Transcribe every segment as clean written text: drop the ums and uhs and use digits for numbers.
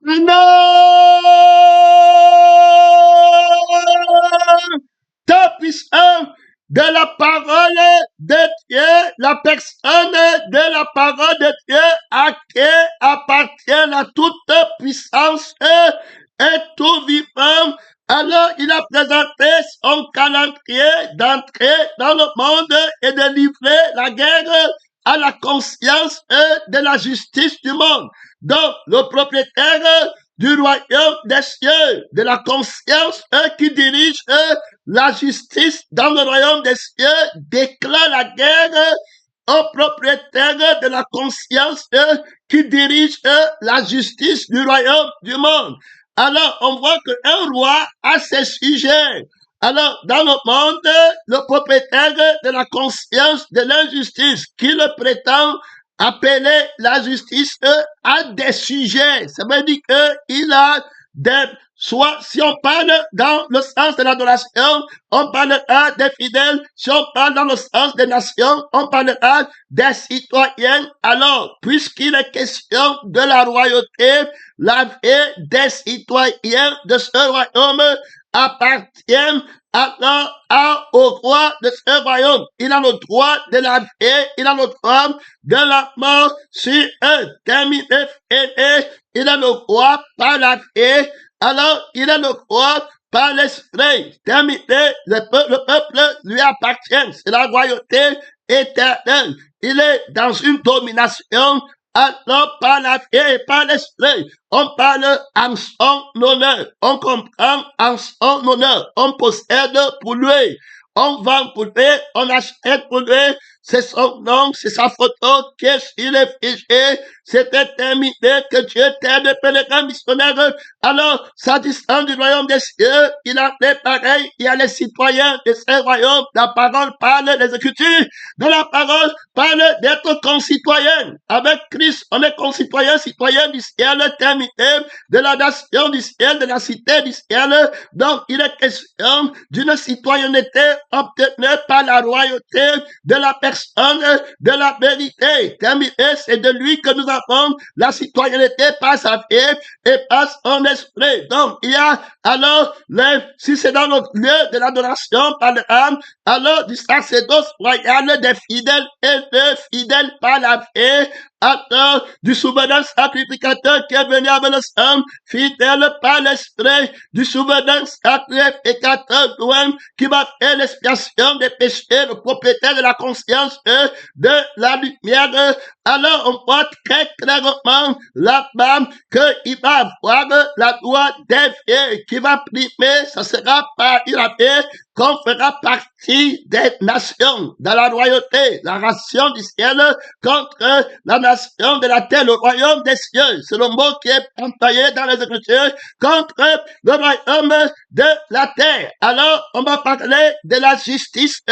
Non! Ta puissance de la parole de Dieu, la personne de la parole de Dieu à qui appartient la toute puissance et tout vivant. Alors, il a présenté son calendrier d'entrer dans le monde et de livrer la guerre à la conscience de la justice du monde. Donc, le propriétaire du royaume des cieux, de la conscience qui dirige la justice dans le royaume des cieux, déclare la guerre au propriétaire de la conscience qui dirige la justice du royaume du monde. Alors, on voit qu'un roi a ses sujets. Alors, dans le monde, le propriétaire de la conscience de l'injustice, qui le prétend appeler la justice, a des sujets. Ça veut dire qu'il a des... Soit, si on parle dans le sens de l'adoration, on parlera des fidèles. Si on parle dans le sens des nations, on parlera des citoyens. Alors, puisqu'il est question de la royauté, la vie des citoyens de ce royaume appartient alors au roi de ce royaume. Il a le droit de la vie, il a le droit de la mort sur eux. Terminé, il a le droit par la vie. Alors, il a le droit par l'esprit. Terminé, le peuple lui appartient. C'est la royauté éternelle. Il est dans une domination. Alors, par la vie et par l'esprit, on parle en son honneur. On comprend en son honneur. On possède pour lui. On vend pour lui. On achète pour lui. C'est son nom, c'est sa photo qui est sur les fichiers. C'était terminé que Dieu t'aide, pèlerin missionnaire. Alors, s'agissant du royaume des cieux, il en est pareil. Il y a les citoyens de ce royaume. La parole parle, les Écritures de la parole parle d'être concitoyens. Avec Christ, on est concitoyens, citoyens du ciel, terminé, de la nation du ciel, de la cité du ciel. Donc, il est question d'une citoyenneté obtenue par la royauté de la personne de la vérité. Terminé, c'est de lui que nous avons la citoyenneté par sa vie et par son esprit. Donc, il y a alors, si c'est dans le lieu de l'adoration par l'âme, alors du sacerdoce royal des fidèles et des fidèles par la vie, alors du souverain sacrificateur qui est venu avec le sang, fidèle par l'esprit, du souverain sacrificateur loin qui va faire l'expiation des péchés, le propriétaire de la conscience de la lumière. Alors on voit très clairement là-bas qu'il va avoir la loi des vieux qui va primer, ça sera par la vie qu'on fera partie des nations, dans la royauté, la ration du ciel contre la nation de la terre, le royaume des cieux. C'est le mot qui est employé dans les Écritures, contre le royaume de la terre. Alors, on va parler de la justice,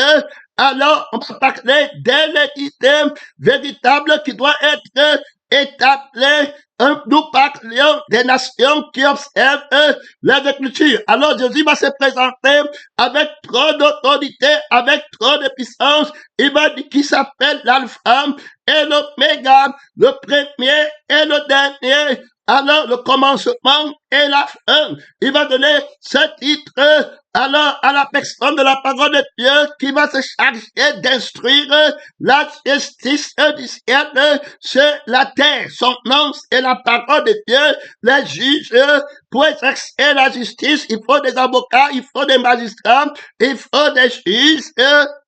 alors on va parler de l'équité véritable qui doit être établie. Nous parlions des nations qui observent les Écritures. Alors Jésus va se présenter avec trop d'autorité, avec trop de puissance. Il va dire qu'il s'appelle l'Alpha et l'Oméga, le premier et le dernier. Alors le commencement et la fin. Il va donner ce titre alors à la personne de la parole de Dieu qui va se charger d'instruire la justice du ciel sur la terre. Son nom, c'est la parole de Dieu. Les juges, pour exercer la justice, il faut des avocats, il faut des magistrats, il faut des juges.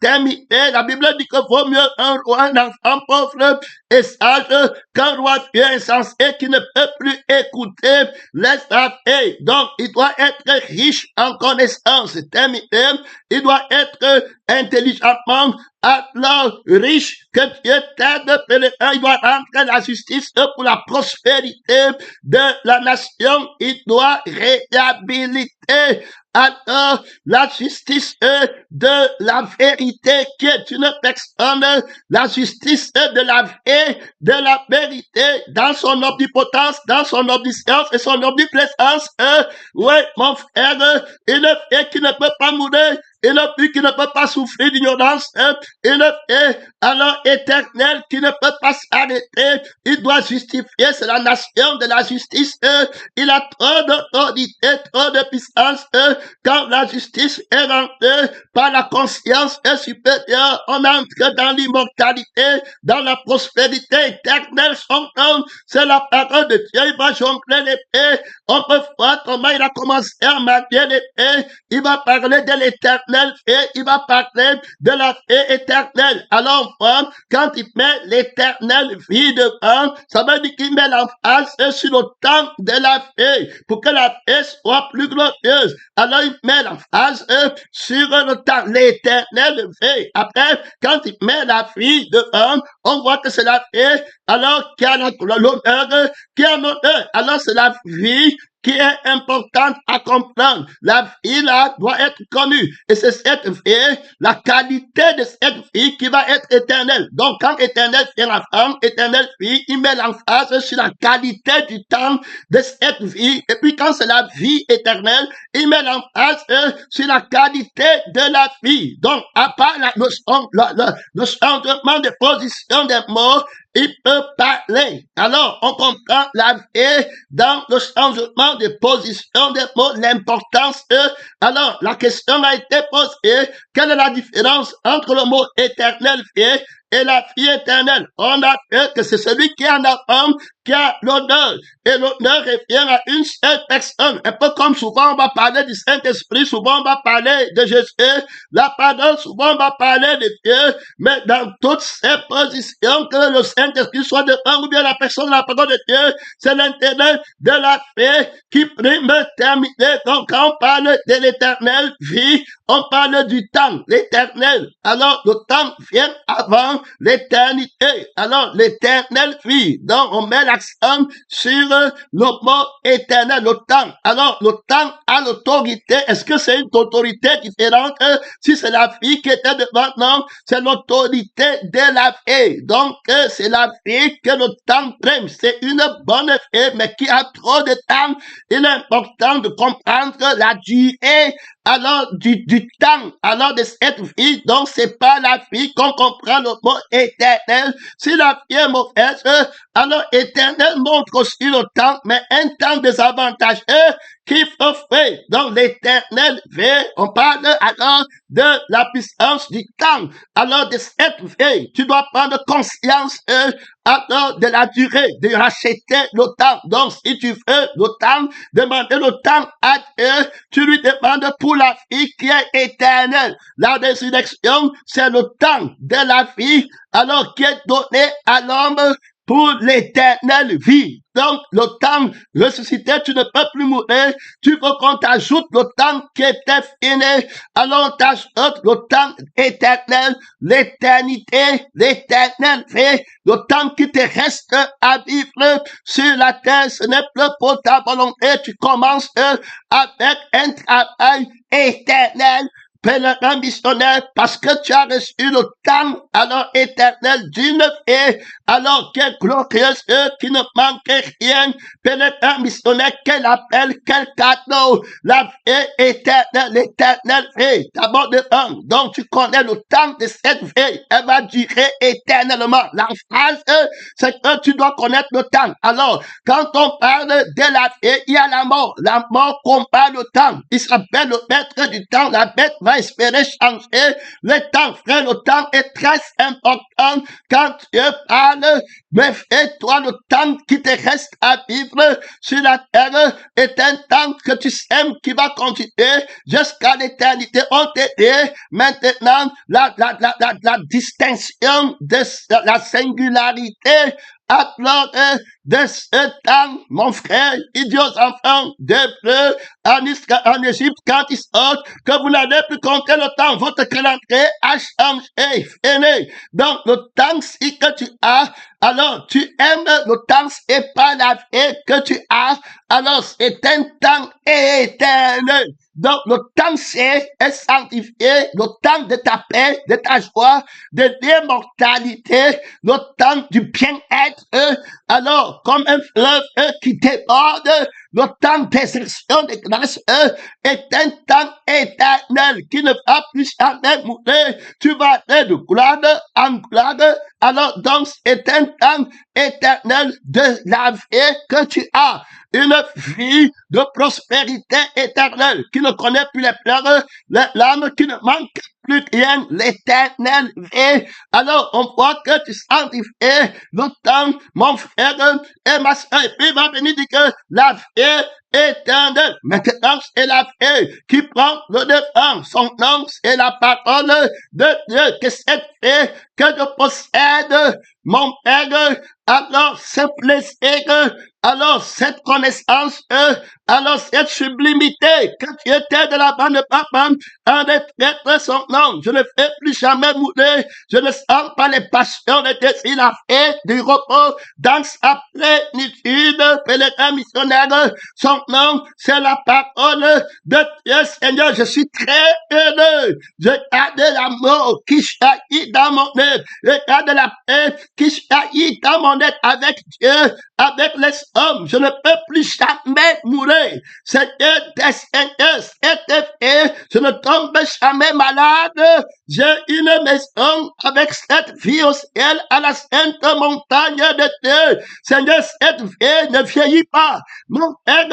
Terminé. La Bible dit que vaut mieux un roi, un enfant pauvre et sage qu'un roi vieux insensé qui ne peut plus écouter les affaires. Donc, il doit être riche en connaissances. Terminé. Il doit être intelligemment alors riche que Dieu t'aide. Il doit rendre la justice pour la prospérité de la nation. Il doit réhabiliter alors la justice de la vérité qui est une personne, la justice de la vie, de la vérité dans son omnipotence, dans son omniscience et son omniprésence. Oui, mon frère, il est fait qui ne peut pas mourir, une vie qui ne peut pas souffrir d'ignorance, une vie alors éternelle qui ne peut pas s'arrêter. Il doit justifier, c'est la nation de la justice. Il a trop d'autorité, trop de puissance. Quand la justice est rentrée par la conscience supérieure, on entre dans l'immortalité, dans la prospérité éternelle. Son nom, c'est la parole de Dieu. Il va jongler l'épée. On peut voir comment il a commencé à manier l'épée. Il va parler de l'éternel et il va parler de la paix éternelle. Alors, on voit, quand il met l'éternelle vie devant, ça veut dire qu'il met l'emphase sur le temps de la paix, pour que la paix soit plus glorieuse. Alors, il met l'emphase sur le temps, l'éternelle vie. Après, quand il met la vie devant, on voit que c'est la paix, alors qui a l'honneur, qui a l'honneur. Alors, c'est la vie qui est importante à comprendre. La vie là doit être connue. Et c'est cette vie, la qualité de cette vie qui va être éternelle. Donc quand éternel vient la femme, éternelle vie, il met l'emphase sur la qualité du temps de cette vie. Et puis quand c'est la vie éternelle, il met l'emphase sur la qualité de la vie. Donc à part le changement de position des mots, il peut parler. Alors, on comprend la vie dans le changement de position des mots, l'importance. Alors, la question a été posée, quelle est la différence entre le mot éternel vie et la vie éternelle? On a fait que c'est celui qui en a un qui a l'honneur. Et l'honneur revient à une seule personne. Un peu comme souvent on va parler du Saint-Esprit, souvent on va parler de Jésus, la pardon, souvent on va parler de Dieu, mais dans toutes ces positions, que le Saint-Esprit soit devant ou bien la personne de la parole de Dieu, c'est l'intérêt de la paix qui prime terminer. Donc quand on parle de l'éternelle vie, on parle du temps, l'éternel. Alors le temps vient avant l'éternité. Alors l'éternelle vie. Donc on met l'accent sur le mot éternel, le temps. Alors, le temps a l'autorité. Est-ce que c'est une autorité différente? Si c'est la vie qui était devant, non, c'est l'autorité de la vie. Donc, c'est la vie que le temps prime. C'est une bonne vie, mais qui a trop de temps. Il est important de comprendre la durée alors du temps, alors de cette vie. Donc, c'est pas la vie qu'on comprend le mot éternel. Si la vie est mauvaise, alors éternel montre aussi le temps, mais un temps désavantageux qu'il faut faire. Donc, l'éternel vie, on parle alors de la puissance du temps. Alors, de cette vie, tu dois prendre conscience alors de la durée, de racheter le temps. Donc, si tu veux le temps, demander le temps à Dieu, tu lui demandes pour la vie qui est éternelle. La résurrection, c'est le temps de la vie, alors qui est donné à l'homme pour l'éternelle vie. Donc, le temps ressuscité, tu ne peux plus mourir. Tu veux qu'on t'ajoute le temps qui était fini. Alors, on t'ajoute le temps éternel, l'éternité, l'éternelle vie, le temps qui te reste à vivre sur la terre. Ce n'est plus pour ta volonté. Tu commences avec un travail éternel. Pèlerin missionnaire, parce que tu as reçu le temps, alors éternel d'une vie, alors quelle glorieuse, qui ne manque rien. Pèlerin missionnaire, quel appel, quel cadeau, la vie éternelle, l'éternelle vie, d'abord devant. Donc tu connais le temps de cette vie, elle va durer éternellement. La phrase, c'est que tu dois connaître le temps. Alors, quand on parle de la vie, il y a la mort. La mort combat le temps. Il s'appelle le maître du temps, la bête va espérer changer le temps. Frère, le temps est très important quand Dieu parle, mais fais-toi le temps qui te reste à vivre sur la terre est un temps que tu sèmes qui va continuer jusqu'à l'éternité. On te dit maintenant la distinction de la singularité. Alors, de ce temps, mon frère, il dit aux enfants d'Hébreu en Égypte, quand ils sortent, que vous n'allez plus compter le temps. Votre calendrier a changé, fini. Donc, le temps, si que tu as, alors tu aimes le temps, c'est pas la vie que tu as, alors c'est un temps éternel. Donc, le temps c'est sanctifié, le temps de ta paix, de ta joie, de l'immortalité, le temps du bien-être, alors, comme un fleuve qui déborde, le temps d'exercition de grâce est un temps éternel qui ne va plus jamais mourir. Tu vas aller de gloire en gloire. Alors donc, c'est un temps éternel de la vie que tu as. Une vie de prospérité éternelle qui ne connaît plus les pleurs, les larmes, qui ne manque plus rien, l'éternel vie. Alors, on voit que tu sanctifies le temps, mon frère et ma soeur. Et puis, il va venir dire que la vie éternelle. Maintenant, c'est la vie qui prend le devant. Son nom, c'est la parole de Dieu. Que cette vie que je possède, mon Père, alors ce plaisir, alors cette connaissance, alors cette sublimité, quand tu étais de la bande de papa, en retraite son nom, je ne fais plus jamais mourir, je ne sens pas les passions, les désirs, la fête du repos, dans sa plénitude, pèlerin missionnaire, son nom, c'est la parole de Dieu, Seigneur, je suis très heureux, je garde l'amour qui jaillit dans mon être, je garde la paix qui jaillit dans mon être avec Dieu, avec les hommes, je ne peux plus jamais mourir. Seigneur des seigneurs, cette vie, je ne tombe jamais malade. J'ai une maison avec cette vie au ciel à la sainte montagne de Dieu. Seigneur, cette vie ne vieillit pas. Mon Père,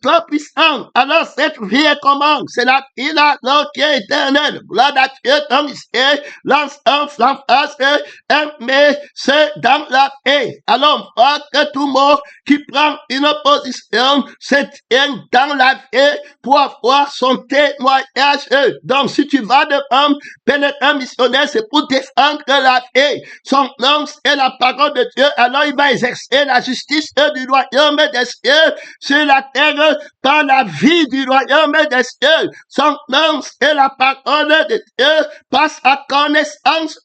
toi puissant. Alors cette vie est comment? C'est la vie là, qui est éternelle. Gloire à Dieu, ton mystère, l'enfance, l'enfance, mais c'est dans la paix. Alors on voit que tout mort qui prend une position se tient dans la vie pour avoir son témoignage. Donc si tu vas devant pèlerin missionnaire, c'est pour défendre la vie. Son nom, c'est la parole de Dieu. Alors il va exercer la justice du royaume des cieux sur la terre par la vie du royaume des cieux. Son nom, c'est la parole de Dieu par sa connaissance.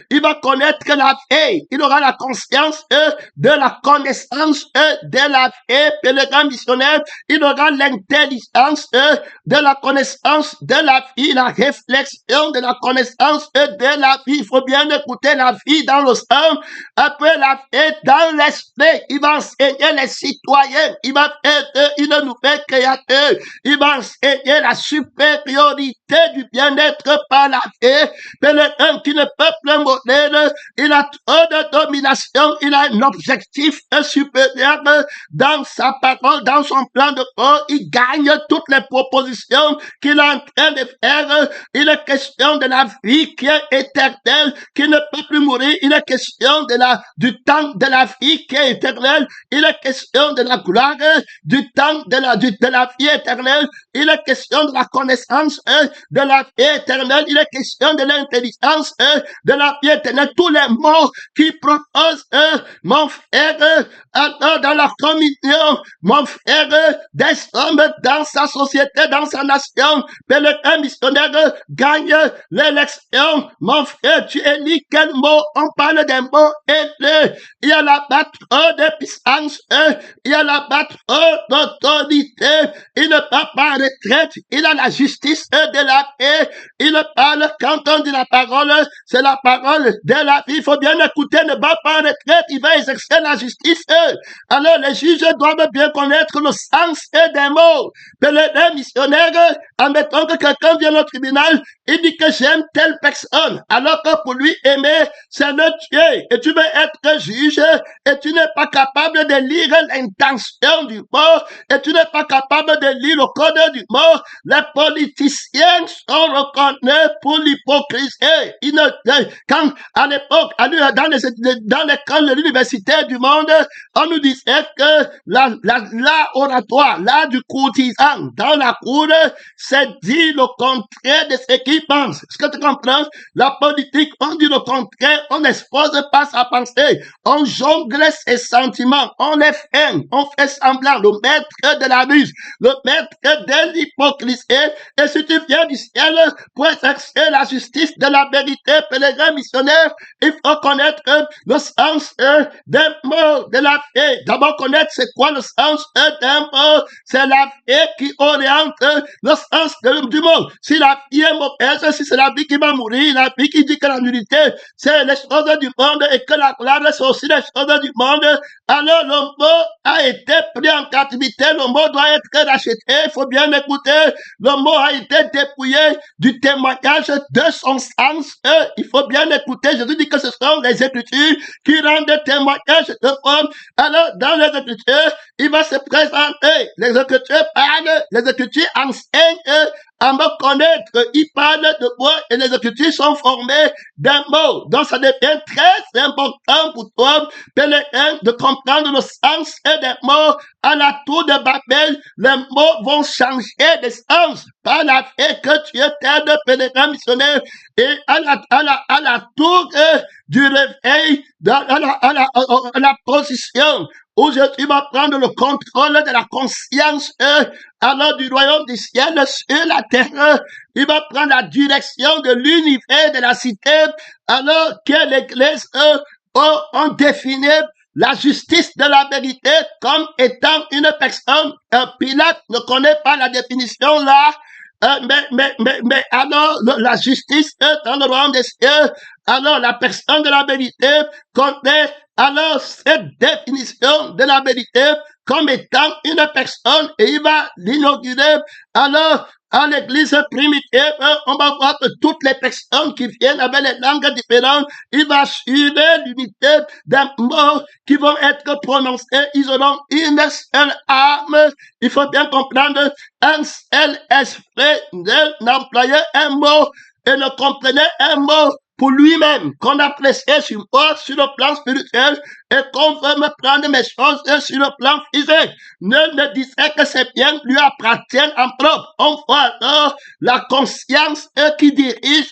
Il va connaître la vie. Il aura la conscience de la connaissance de la vie. Pèlerin missionnaire, il aura l'intelligence de la connaissance de la vie, la réflexion de la connaissance de la vie. Il faut bien écouter la vie dans le sang, après la vie dans l'esprit. Il va enseigner les citoyens, il va faire une nouvelle créature, il va enseigner la supériorité du bien-être par la vie. Pèlerin qui ne peut plus mourir, il a trop de domination, il a un objectif supérieur dans sa parole, dans son plan de corps, il gagne toutes les propositions qu'il est en train de faire. Il est question de la vie qui est éternelle, qui ne peut plus mourir. Il est question du temps de la vie qui est éternelle. Il est question de la gloire, du temps de la vie éternelle. Il est question de la connaissance de la vie éternelle. Il est question de l'intelligence de la vie éternelle. Tous les mots qui proposent, mon frère, dans la communion, mon frère, des hommes dans sa société, dans sa nation, pèlerin missionnaire gagne l'élection. Mon frère, tu élis quel mot? On parle des mots élevés. Il y a là-bas trop de puissance, il y a là-bas trop d'autorité. Il ne parle pas en retraite, il a la justice de la paix. Il parle, quand on dit la parole, c'est la parole de la vie. Il faut bien écouter, ne va pas en retraite, il va exercer la justice. Alors les juges doivent bien connaître le sens des mots. Pèlerin missionnaire, admettons que quelqu'un vient au tribunal, il dit que j'aime telle personne, alors que pour lui aimer, c'est le tuer. Et tu veux être juge, et tu n'es pas capable de lire l'intention du mort, et tu n'es pas capable de lire le code du mort. Les politiciens sont reconnus pour l'hypocrisie. Quand, à l'époque, dans l'école de l'université du monde, on nous disait que l'art oratoire, l'art du courtisan, dans la cour, c'est dit le contraire de ce qu'il pense. Est-ce que tu comprends? La politique, on dit le contraire, on n'expose pas sa pensée, on jongle ses sentiments, on les freine, on fait semblant, le maître de la ruse, le maître de l'hypocrisie. Et si tu viens du ciel pour exercer la justice de la vérité, pèlerin missionnaire, il faut connaître le sens des mots de la vie. D'abord connaître c'est quoi le sens d'un mot. C'est la vie qui oriente le sens du mot. Si la vie est mauvaise, importe si c'est la vie qui va mourir, la vie qui dit que la nudité, c'est les choses du monde et que la gloire, c'est aussi les choses du monde. Alors, le mot a été pris en captivité, le mot doit être racheté, il faut bien écouter. Le mot a été dépouillé du témoignage de son sens. Il faut bien écouter. Jésus dit que ce sont les Écritures qui rendent témoignage de l'homme. Alors, dans les Écritures, il va se présenter. Les Écritures parlent, les Écritures enseignent à me connaître. Il parle de moi et les Écritures sont formées d'un mot. Donc, ça devient très important pour toi, pèlerin, de comprendre le sens des mots. À la tour de Babel, les mots vont changer de sens par la fait que tu étais de pèlerin missionnaire. Et à la tour du réveil, à la position où Jésus va prendre le contrôle de la conscience, alors du royaume du ciel sur la terre, il va prendre la direction de l'univers, de la cité, alors que l'Église ont défini la justice de la vérité comme étant une personne. Pilate ne connaît pas la définition là, mais alors la justice dans le royaume des cieux, alors la personne de la vérité connaît alors cette définition de la vérité comme étant une personne et il va l'inaugurer. Alors à l'église primitive, on va voir que toutes les personnes qui viennent avec les langues différentes, il va assurer l'unité des mots qui vont être prononcés. Ils auront une seule âme. Il faut bien comprendre, un seul esprit d'employer un mot et ne comprenait un mot pour lui-même, qu'on appréciait sur moi, sur le plan spirituel, et qu'on veut me prendre mes choses sur le plan physique. Ne me disait que ces biens lui appartiennent en propre. On voit la conscience qui dirige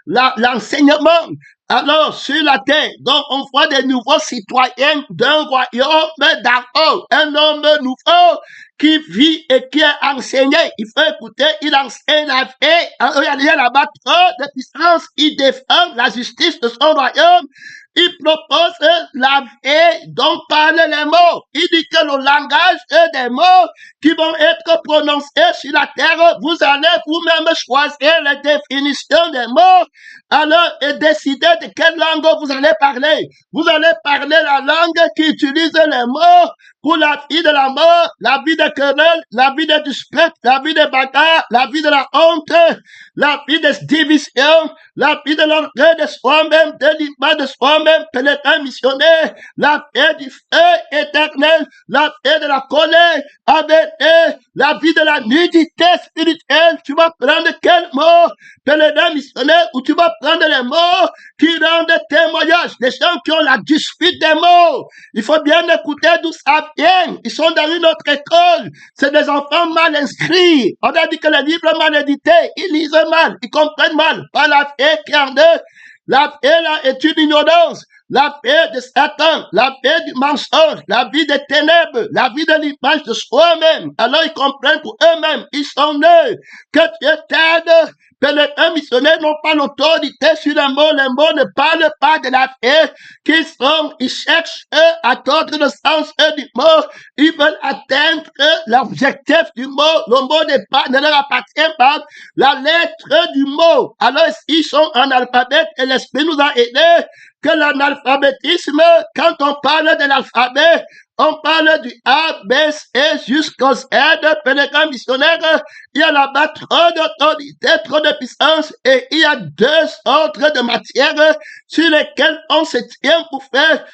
l'enseignement. Alors, sur la terre, donc, on voit des nouveaux citoyens d'un royaume d'en haut, un homme nouveau qui vit et qui est enseigné. Il faut écouter, il enseigne la vie. Il y a là-bas trop de puissance. Il défend la justice de son royaume. Il propose la vie dont parlent les mots. Il dit que le langage des mots qui vont être prononcés sur la terre, vous allez vous-même choisir la définition des mots. Alors, et décider de quelle langue vous allez parler. Vous allez parler la langue qui utilise les mots pour la vie de la mort, la vie de querelle, la vie de dispute, la vie de bagarre, la vie de la honte, la vie de division, la vie de l'orgueil de soi-même, de l'image de soi-même, pèlerin missionnaire, la vie du feu éternel, la vie de la colère, avec la vie de la nudité spirituelle. Tu vas prendre quel mot, pèlerin missionnaire, ou tu vas prendre les mots qui rendent témoignage, les gens qui ont la dispute des mots. Il faut bien écouter d'où ça vient. Ils sont dans une autre école. C'est des enfants mal inscrits. On a dit que les livres mal édités, ils lisent mal, ils comprennent mal. Pas la paix qui en eux. La paix là est une ignorance. La paix de Satan, la paix du mensonge, la vie des ténèbres, la vie de l'image de soi-même. Alors ils comprennent pour eux-mêmes. Ils sont nés. Que Dieu t'aide. Pèlerins missionnaires n'ont pas l'autorité sur les mots. Les mots ne parlent pas de la paix. Ils cherchent à tordre le sens du mot. Ils veulent atteindre l'objectif du mot. Le mot ne leur appartient pas. La lettre du mot. Alors ils sont analphabètes et l'esprit nous a aidés que l'analphabétisme, quand on parle de l'alphabet, on parle du A, B, C jusqu'au Z, pèlerin missionnaire. Il y a là-bas trop d'autorité, trop de puissance et il y a deux ordres de matière sur lesquels on se tient pour faire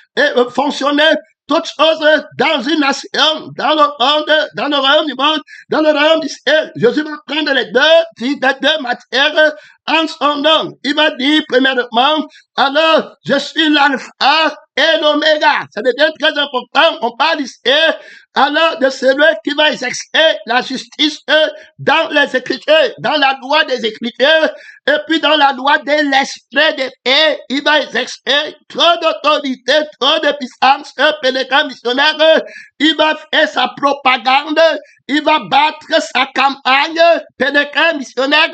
fonctionner toutes choses dans une nation, dans le monde, dans le royaume du monde, dans le royaume du ciel. Jésus va prendre les deux matières en son nom. Il va dire, premièrement, alors, je suis l'alpha et l'oméga. Ça devient très important. On parle ici, alors, de celui qui va exercer la justice dans les Écritures, dans la loi des Écritures, et puis dans la loi de l'esprit de paix. Il va exercer trop d'autorité, trop de puissance, pèlerin missionnaire. Il va faire sa propagande. Il va battre sa campagne, pèlerin missionnaire.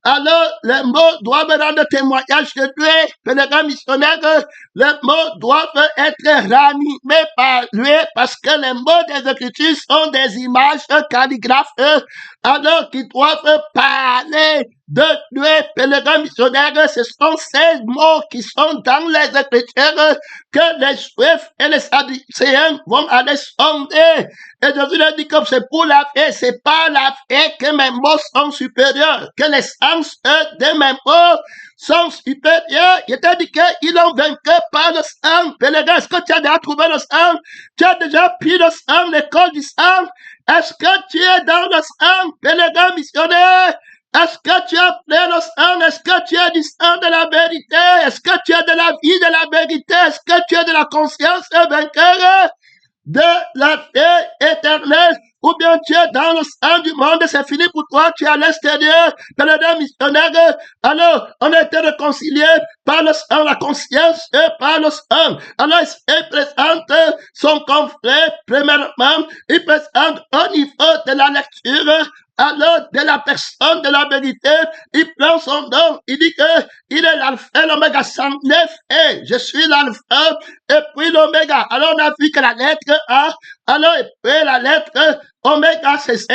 Alors, les mots doivent rendre témoignage de lui, pèlerin missionnaire. Les mots doivent être ranimés par lui parce que les mots des Écritures sont des images calligraphes, alors qu'ils doivent parler de Dieu, pèlerins missionnaires, ce sont ces mots qui sont dans les Écritures que les Juifs et les Sadducéens vont aller sonder. Et Jésus a dit que c'est pour la paix, c'est pas la paix que mes mots sont supérieurs, que les sens de mes mots sont supérieurs. Il t'a dit qu'ils l'ont vaincu par le sang. Pèlerin, est-ce que tu as déjà trouvé le sang? Tu as déjà pris le sang, l'école du sang? Est-ce que tu es dans le sang, pèlerin missionnaire? Est-ce que tu as pris le sang? Est-ce que tu as du sang de la vérité? Est-ce que tu as de la vie de la vérité? Est-ce que tu as de la conscience vainqueur de la paix éternelle? Ou bien tu es dans le sang du monde, c'est fini pour toi, tu es à l'extérieur, pèlerin missionnaire. Alors, on a été réconcilié par le sang, la conscience et par le sang. Alors, il présente son confrère, premièrement, il présente au niveau de la lecture, alors de la personne de la vérité, il prend son nom, il dit que il est l'alpha et l'oméga, 109, et je suis l'alpha et puis l'oméga. Alors on a vu que la lettre A, alors et puis la lettre oméga c'est Z,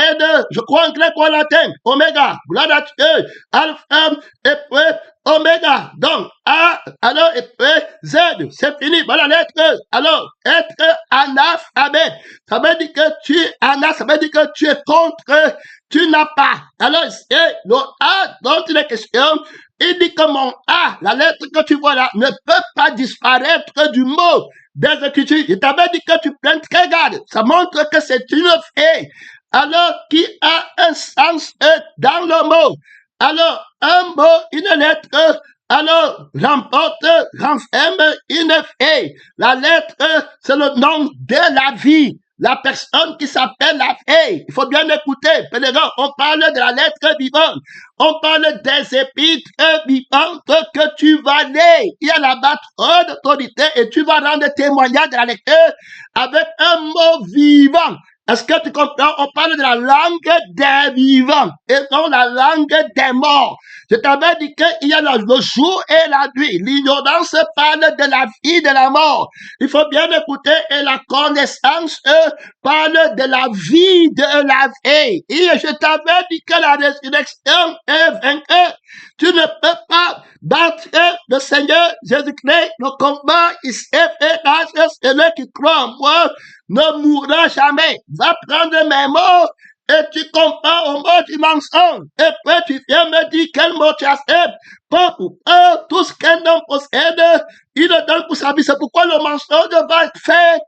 je crois en grec ou en latin, oméga, gloire à Dieu, alpha et puis oméga, donc A, alors et puis Z, c'est fini, voilà la lettre, alors être analphabète, ça veut dire que tu es ça veut dire que tu es contre, tu n'as pas. Alors, c'est le A dont il est question. Il dit que mon A, la lettre que tu vois là, ne peut pas disparaître du mot des Écritures. Il t'avait dit que tu plains, regarde, ça montre que c'est une fée. Alors, qui a un sens dans le mot. Alors, un mot, une lettre, alors, remporte, renferme une fée. La lettre, c'est le nom de la vie. La personne qui s'appelle la fée. Il faut bien écouter. Pèlerin, on parle de la lettre vivante. On parle des épîtres vivantes que tu vas lire. Il y a là-bas trop d'autorité et tu vas rendre témoignage de la lecture avec un mot vivant. Est-ce que tu comprends? On parle de la langue des vivants et non la langue des morts. Je t'avais dit qu'il y a le jour et la nuit. L'ignorance parle de la vie, de la mort. Il faut bien écouter et la connaissance parle de la vie, de la vie. Et je t'avais dit que la résurrection est vainqueur. Tu ne peux pas battre le Seigneur Jésus-Christ. Le combat, il s'est fait grâce. Celui qui croit en moi ne mourra jamais. Va prendre mes mots et tu compares au mot du mensonge. Et puis tu viens me dire quel mot tu acceptes. Pas pour tout ce qu'un homme possède, il le donne pour sa vie. C'est pourquoi le mensonge va être fait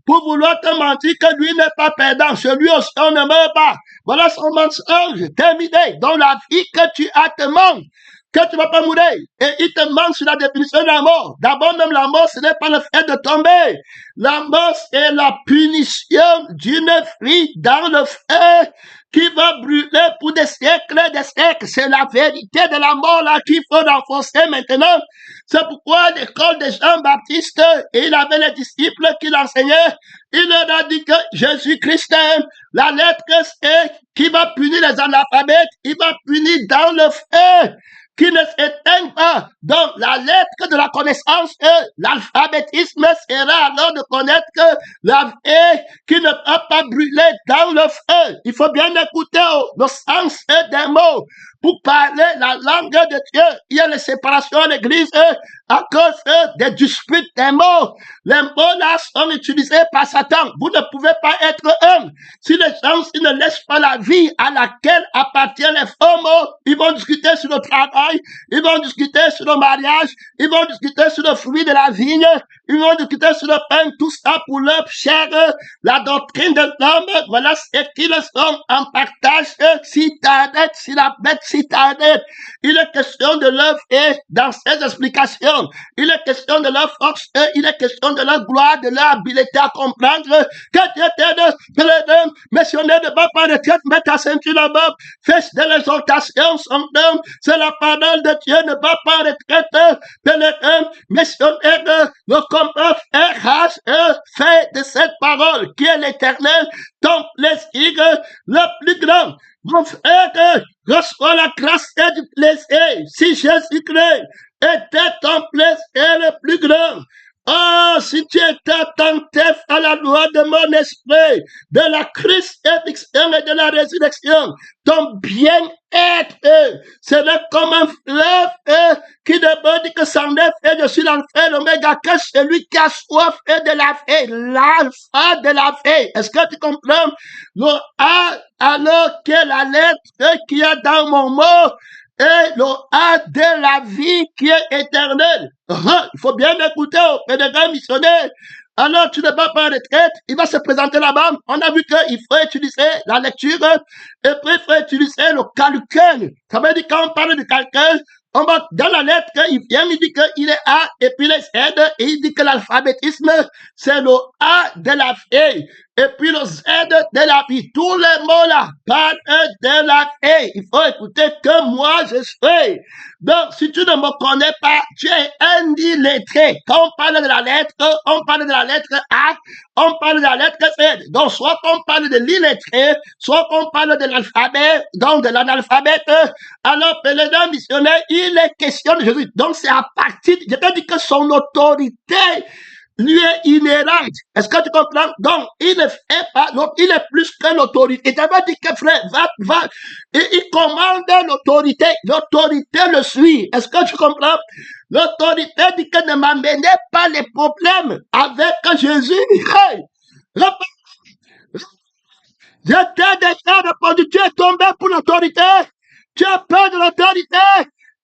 pour vouloir te mentir que lui n'est pas perdant. Celui aussi, on ne meurt pas. Voilà son mensonge terminé. Dans la vie que tu as te manque, que tu ne vas pas mourir. Et il te manque sur la définition de la mort. D'abord, même la mort, ce n'est pas le fait de tomber. La mort, c'est la punition d'une fille dans le feu qui va brûler pour des siècles et des siècles. C'est la vérité de la mort là qu'il faut renforcer maintenant. C'est pourquoi l'école de Jean-Baptiste, il avait les disciples qui l'enseignaient. Il leur a dit que Jésus-Christ, la lettre C qui va punir les analphabètes, il va punir dans le feu qui ne s'éteigne pas. Donc, la lettre de la connaissance, l'alphabétisme sera alors de connaître que la vie qui ne peut pas brûler dans le feu. Il faut bien écouter le sens des mots. Pour parler la langue de Dieu, il y a les séparations à l'église à cause des disputes des mots. Les mots là sont utilisés par Satan. Vous ne pouvez pas être un. Si les gens s'ils ne laissent pas la vie à laquelle appartiennent les faux mots, ils vont discuter sur le travail, ils vont discuter sur le mariage, ils vont discuter sur le fruit de la vigne, ils vont discuter sur le pain, tout ça pour leur chair, la doctrine de l'homme, voilà ce qu'ils sont en partage, si t'arrêtes, si la bête, si t'arrêtes. Il est question de l'œuvre et dans ces explications, il est question de leur force, il est question de leur gloire, de leur habileté à comprendre que Dieu t'aide, missionnaire ne va pas retraite, mets ta ceinture là-bas, fais de l'exhortation, son homme, c'est la parole de Dieu, ne va pas retraite, missionnaire, le combat fait grâce, fait de cette parole qui est l'éternel, ton plaisir le plus grand. Mon frère, reçois la grâce et du plaisir. Si Jésus-Christ était ton plaisir le plus grand, Oh, si tu étais attentif à la loi de mon esprit, de la crucifixion et de la résurrection, ton bien-être serait comme un fleuve qui demande que s'en est, je suis l'enfer, l'oméga, que celui qui a soif de la vie, l'alpha de la vie. Est-ce que tu comprends? Le A, alors que la lettre qui est dans mon mot, et le A de la vie qui est éternelle. Il faut bien écouter au pédagogue missionnaire. Alors, tu ne vas pas en retraite, il va se présenter là-bas. On a vu qu'il faut utiliser la lecture et puis il faut utiliser le calcul. Ça veut dire quand on parle de calcul, on va dans la lettre, il vient, il dit qu'il est A et puis les Z et il dit que l'alphabétisme, c'est le A de la vie. Et puis le Z de la vie. Tous les mots là parlent de la vie. Il faut écouter que moi je suis. Donc, si tu ne me connais pas, tu es un illettré. Quand on parle de la lettre, on parle de la lettre A, on parle de la lettre Z. Donc, soit qu'on parle de l'illettré, soit qu'on parle de l'alphabet, donc de l'analphabète. Alors, pèlerin missionnaire, il est question de Jésus. Donc, c'est à partir, je t'ai dit que son autorité lui est inhérente. Est-ce que tu comprends? Donc, il ne fait pas, donc il est plus que l'autorité. Et tu m'as dit que frère, va, et il commande l'autorité. L'autorité le suit. Est-ce que tu comprends? L'autorité dit que ne m'amenez pas les problèmes avec Jésus. Hey! Je t'ai déjà répondu, tu es tombé pour l'autorité. Tu as peur de l'autorité.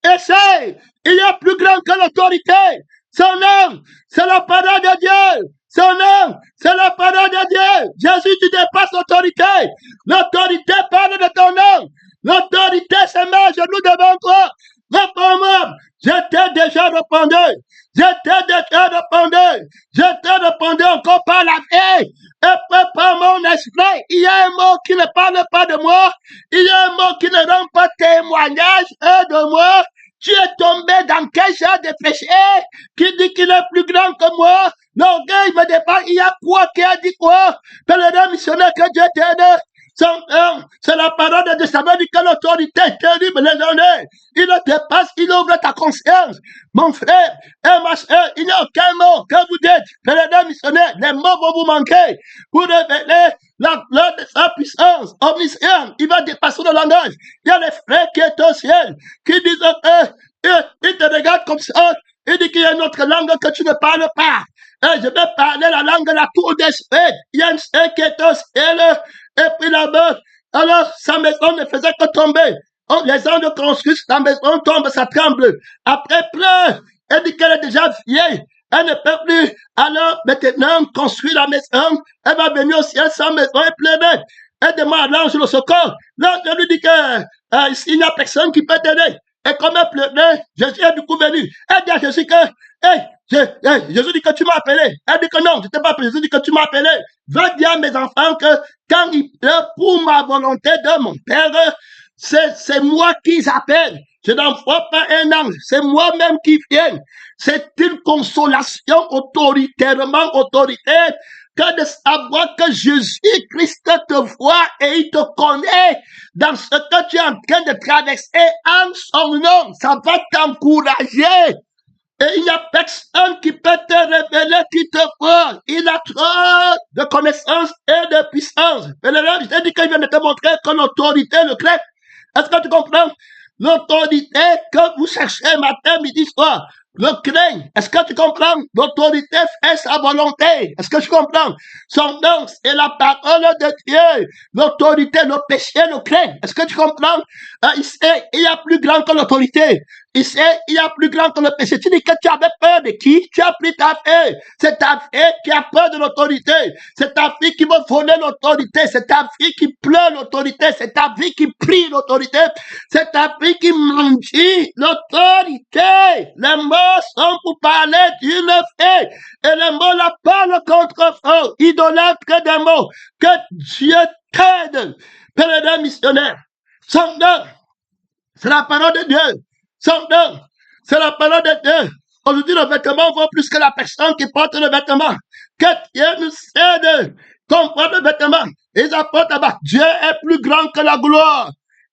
Essaye. Il y a plus grand que l'autorité. Son nom, c'est la parole de Dieu. Son nom, c'est la parole de Dieu. Jésus, tu dépasses l'autorité. L'autorité parle de ton nom. L'autorité se met à genoux devant toi. Réponds-moi. Je t'ai déjà répondu. Je t'ai déjà répondu. Je t'ai répondu encore par la vie. Et par mon esprit, il y a un mot qui ne parle pas de moi. Il y a un mot qui ne rend pas témoignage de moi. Tu es tombé dans quel genre de péché qui dit qu'il est plus grand que moi? L'orgueil me dépasse. Il y a quoi qui a dit quoi? Pèlerin missionnaire que Dieu t'aide. C'est la parole de Dieu. Ça veut dire que l'autorité est terrible, les honneurs. Il le dépasse, il ouvre ta conscience. Mon frère et ma soeur, il n'y a aucun mot que vous dites. Pèlerin missionnaire, les mots vont vous manquer. Vous révélez sa puissance omnisciente. Il va dépasser le langage. Il y a les frères qui sont au ciel, qui disent, ils te regardent comme ça. Il dit qu'il y a une autre langue que tu ne parles pas. Et je vais parler la langue de la tour d'esprit. Il y a une sœur qui est au ciel. Et puis là-bas, alors sa maison ne faisait que tomber. Les ans de construire, sa maison tombe, ça tremble. Après pleure, elle dit qu'elle est déjà vieille. Elle ne peut plus. Alors maintenant, construire la maison. Elle va venir au ciel, sa maison est pleine. Elle demande à l'ange le secours. L'ange lui dit que il n'y a personne qui peut t'aider. Et comme elle pleurait, Jésus est du coup venu. Elle dit à Jésus que, Jésus dit que tu m'as appelé. Elle dit que non, je ne t'ai pas appelé. Jésus dit que tu m'as appelé. Va dire à mes enfants que quand ils pleurent pour ma volonté de mon Père, c'est moi qu'ils appellent. Je n'envoie pas un ange. C'est moi-même qui viens. C'est une consolation autoritairement autoritaire que de savoir que Jésus-Christ te voit et il te connaît dans ce que tu es en train de traverser en son nom. Ça va t'encourager. Et il n'y a personne qui peut te révéler qui te voit. Il a trop de connaissances et de puissance. Et le rêve, je t'ai dit qu'il vient de te montrer que l'autorité le crée. Est-ce que tu comprends? L'autorité que vous cherchez matin, midi, soir. Le craint. Est-ce que tu comprends? L'autorité fait sa volonté. Est-ce que tu comprends? Son nom, c'est la parole de Dieu. L'autorité, le péché, le craint. Est-ce que tu comprends? Il y a plus grand que l'autorité. Ici, il y a plus grand que le péché. Tu dis que tu avais peur de qui? Tu as pris ta fille. C'est ta fille qui a peur de l'autorité. C'est ta fille qui veut voler l'autorité. C'est ta fille qui pleure l'autorité. C'est ta fille qui prie l'autorité. C'est ta fille qui mange l'autorité. Les mots sont pour parler d'une fille. Et les mots la parlent contre eux. Idolâtre des mots. Que Dieu t'aide. Pèlerin missionnaire. Son nom, c'est la parole de Dieu. Son nom, c'est la parole de Dieu. Aujourd'hui, le vêtement vaut plus que la personne qui porte le vêtement. Que Dieu nous aide. Qu'on porte le vêtement. Ils apportent là-bas. Dieu est plus grand que la gloire.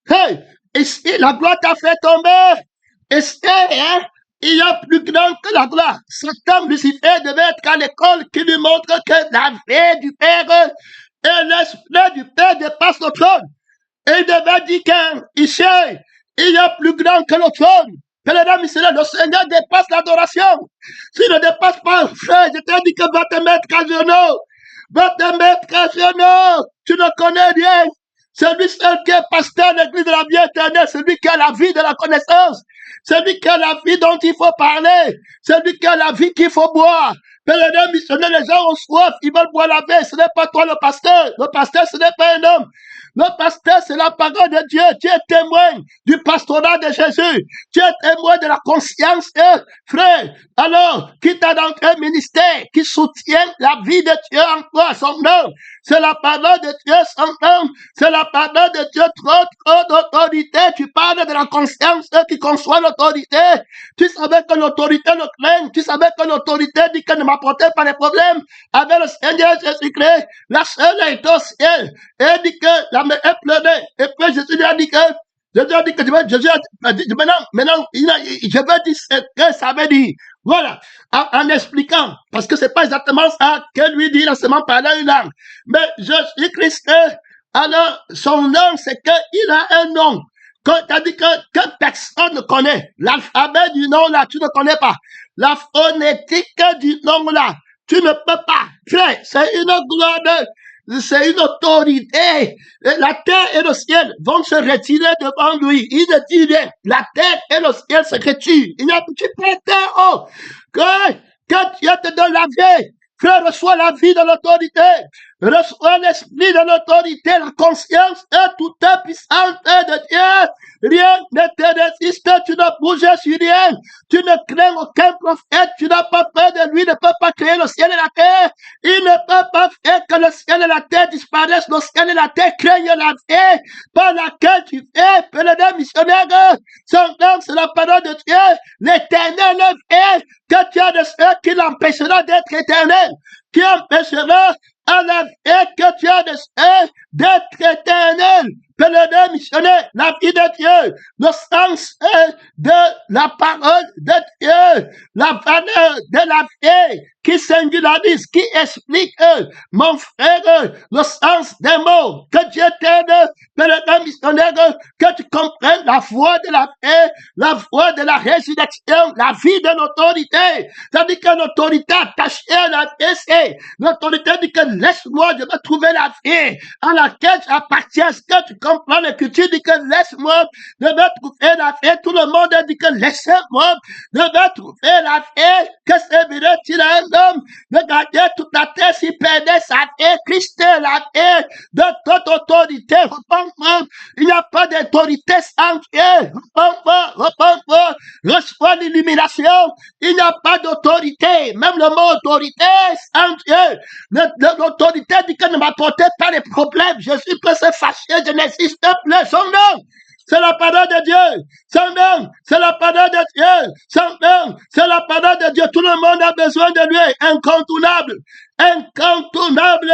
Hey, ici, la gloire t'a fait tomber. Ici, il y a plus grand que la gloire. Satan, Lucifer devait être à l'école qui lui montre que la vie du Père et l'esprit du Père dépassent le trône. Et il devait dire qu'ici, il y a plus grand que le trône. Mesdames et messieurs, le Seigneur dépasse l'adoration. S'il ne dépasse pas, frère, je t'ai dit que va te mettre à genoux. Va te mettre à genoux. Tu ne connais rien. Celui seul qui est pasteur de l'église de la vie éternelle, celui qui a la vie de la connaissance, celui qui a la vie dont il faut parler, celui qui a la vie qu'il faut boire. Mesdames et messieurs, les gens ont soif, ils veulent boire la vie. Ce n'est pas toi le pasteur. Le pasteur, ce n'est pas un homme. Le pasteur, c'est la parole de Dieu. Tu es témoin du pastorat de Jésus. Tu es témoin de la conscience, frère. Alors, qui t'a dans un ministère qui soutient la vie de Dieu en toi, son nom. C'est la parole de Dieu, son nom. C'est la parole de Dieu, trop d'autorité. Tu parles de la conscience qui conçoit l'autorité. Tu savais que l'autorité le craint. Tu savais que l'autorité dit qu'elle ne m'apportait pas de problèmes. Avec le Seigneur Jésus-Christ, la seule est au ciel. Et dit que la mer est pleurée. Et puis Jésus lui a dit que Jésus a dit que maintenant, je veux dire ce que ça veut dire. Voilà, en expliquant, parce que c'est pas exactement ça que lui dit, il a seulement parlé une langue. Mais Jésus-Christ, alors, son nom, c'est qu'il a un nom. T'as dit que personne ne connaît. L'alphabet du nom, là, tu ne connais pas. La phonétique du nom, là, tu ne peux pas. Frère, c'est une gloire c'est une autorité. La terre et le ciel vont se retirer devant lui. Il ne dit rien. La terre et le ciel se retirent. Il n'y a plus de terre. Oh, quand Dieu te donne la vie, frère, reçois la vie de l'autorité. Reçois l'esprit de l'autorité, la conscience est toute puissante de Dieu. Rien ne te résiste, tu ne bouges sur rien. Tu ne crains aucun prophète, tu n'as pas peur de lui, ne peut pas créer le ciel et la terre. Il ne peut pas faire que le ciel et la terre disparaissent. Le ciel et la terre craignent la vie par laquelle tu fais, pèlerin missionnaire. Son nom, c'est la parole de Dieu. L'éternel est que tu as de ceux qui l'empêchera d'être éternel, qui empêchera à la vie que tu as de ceux d'être éternel. Pèlerin missionnaire, la vie de Dieu, le sens de la parole de Dieu, la valeur de la vie qui singularise, qui explique, mon frère, le sens des mots. Que Dieu t'aide, pèlerin missionnaire, que tu comprennes la voie de la paix, la voie de la résurrection, la vie de l'autorité. C'est-à-dire que l'autorité attachée à la paix, l'autorité dit que laisse-moi, je vais trouver la vie à laquelle j'appartiens. Est-ce que tu comprends l'écriture dit que laisse-moi, je vais trouver la vie. Tout le monde dit que laissez-moi, je vais trouver la vie. Que servirait-il à un homme de gagner toute la terre s'il perdait sa vie? Christ est la vie de toute autorité. Repends-moi. Il n'y a pas d'autorité sans Dieu. Repends-moi. Reçois l'illumination. Il n'y a pas d'autorité. Même le mot autorité sans Dieu. L'autorité dit que ne m'apportez pas les problèmes. Jésus peut se fâcher. Je n'existe plus. Son nom, c'est la parole de Dieu. Son nom, c'est la parole de Dieu. Son nom, c'est la parole de Dieu. Tout le monde a besoin de lui. Incontournable. Incontournable.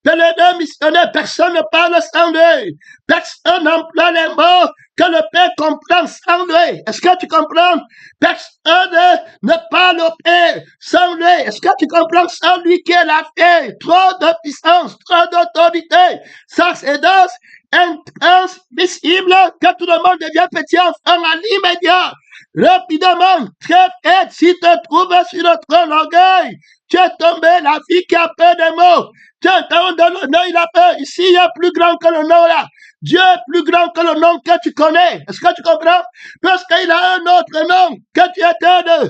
Pèlerin missionnaire, personne ne parle sans lui. Personne n'emploie les mots que le Père comprend sans lui. Est-ce que tu comprends? Personne ne parle au Père sans lui. Est-ce que tu comprends? Sans lui qui est la paix. Trop de puissance, trop d'autorité. Ça, c'est dense, intransmissible, que tout le monde devient petit enfant à l'immédiat. Rapidement, très vite, si tu te trouves sur notre orgueil, tu es tombé, la vie qui a peur des mots. Tu es dans le nom, il a peur. Ici, il y a plus grand que le nom là. Dieu est plus grand que le nom que tu connais. Est-ce que tu comprends? Parce qu'il a un autre nom que tu étais de.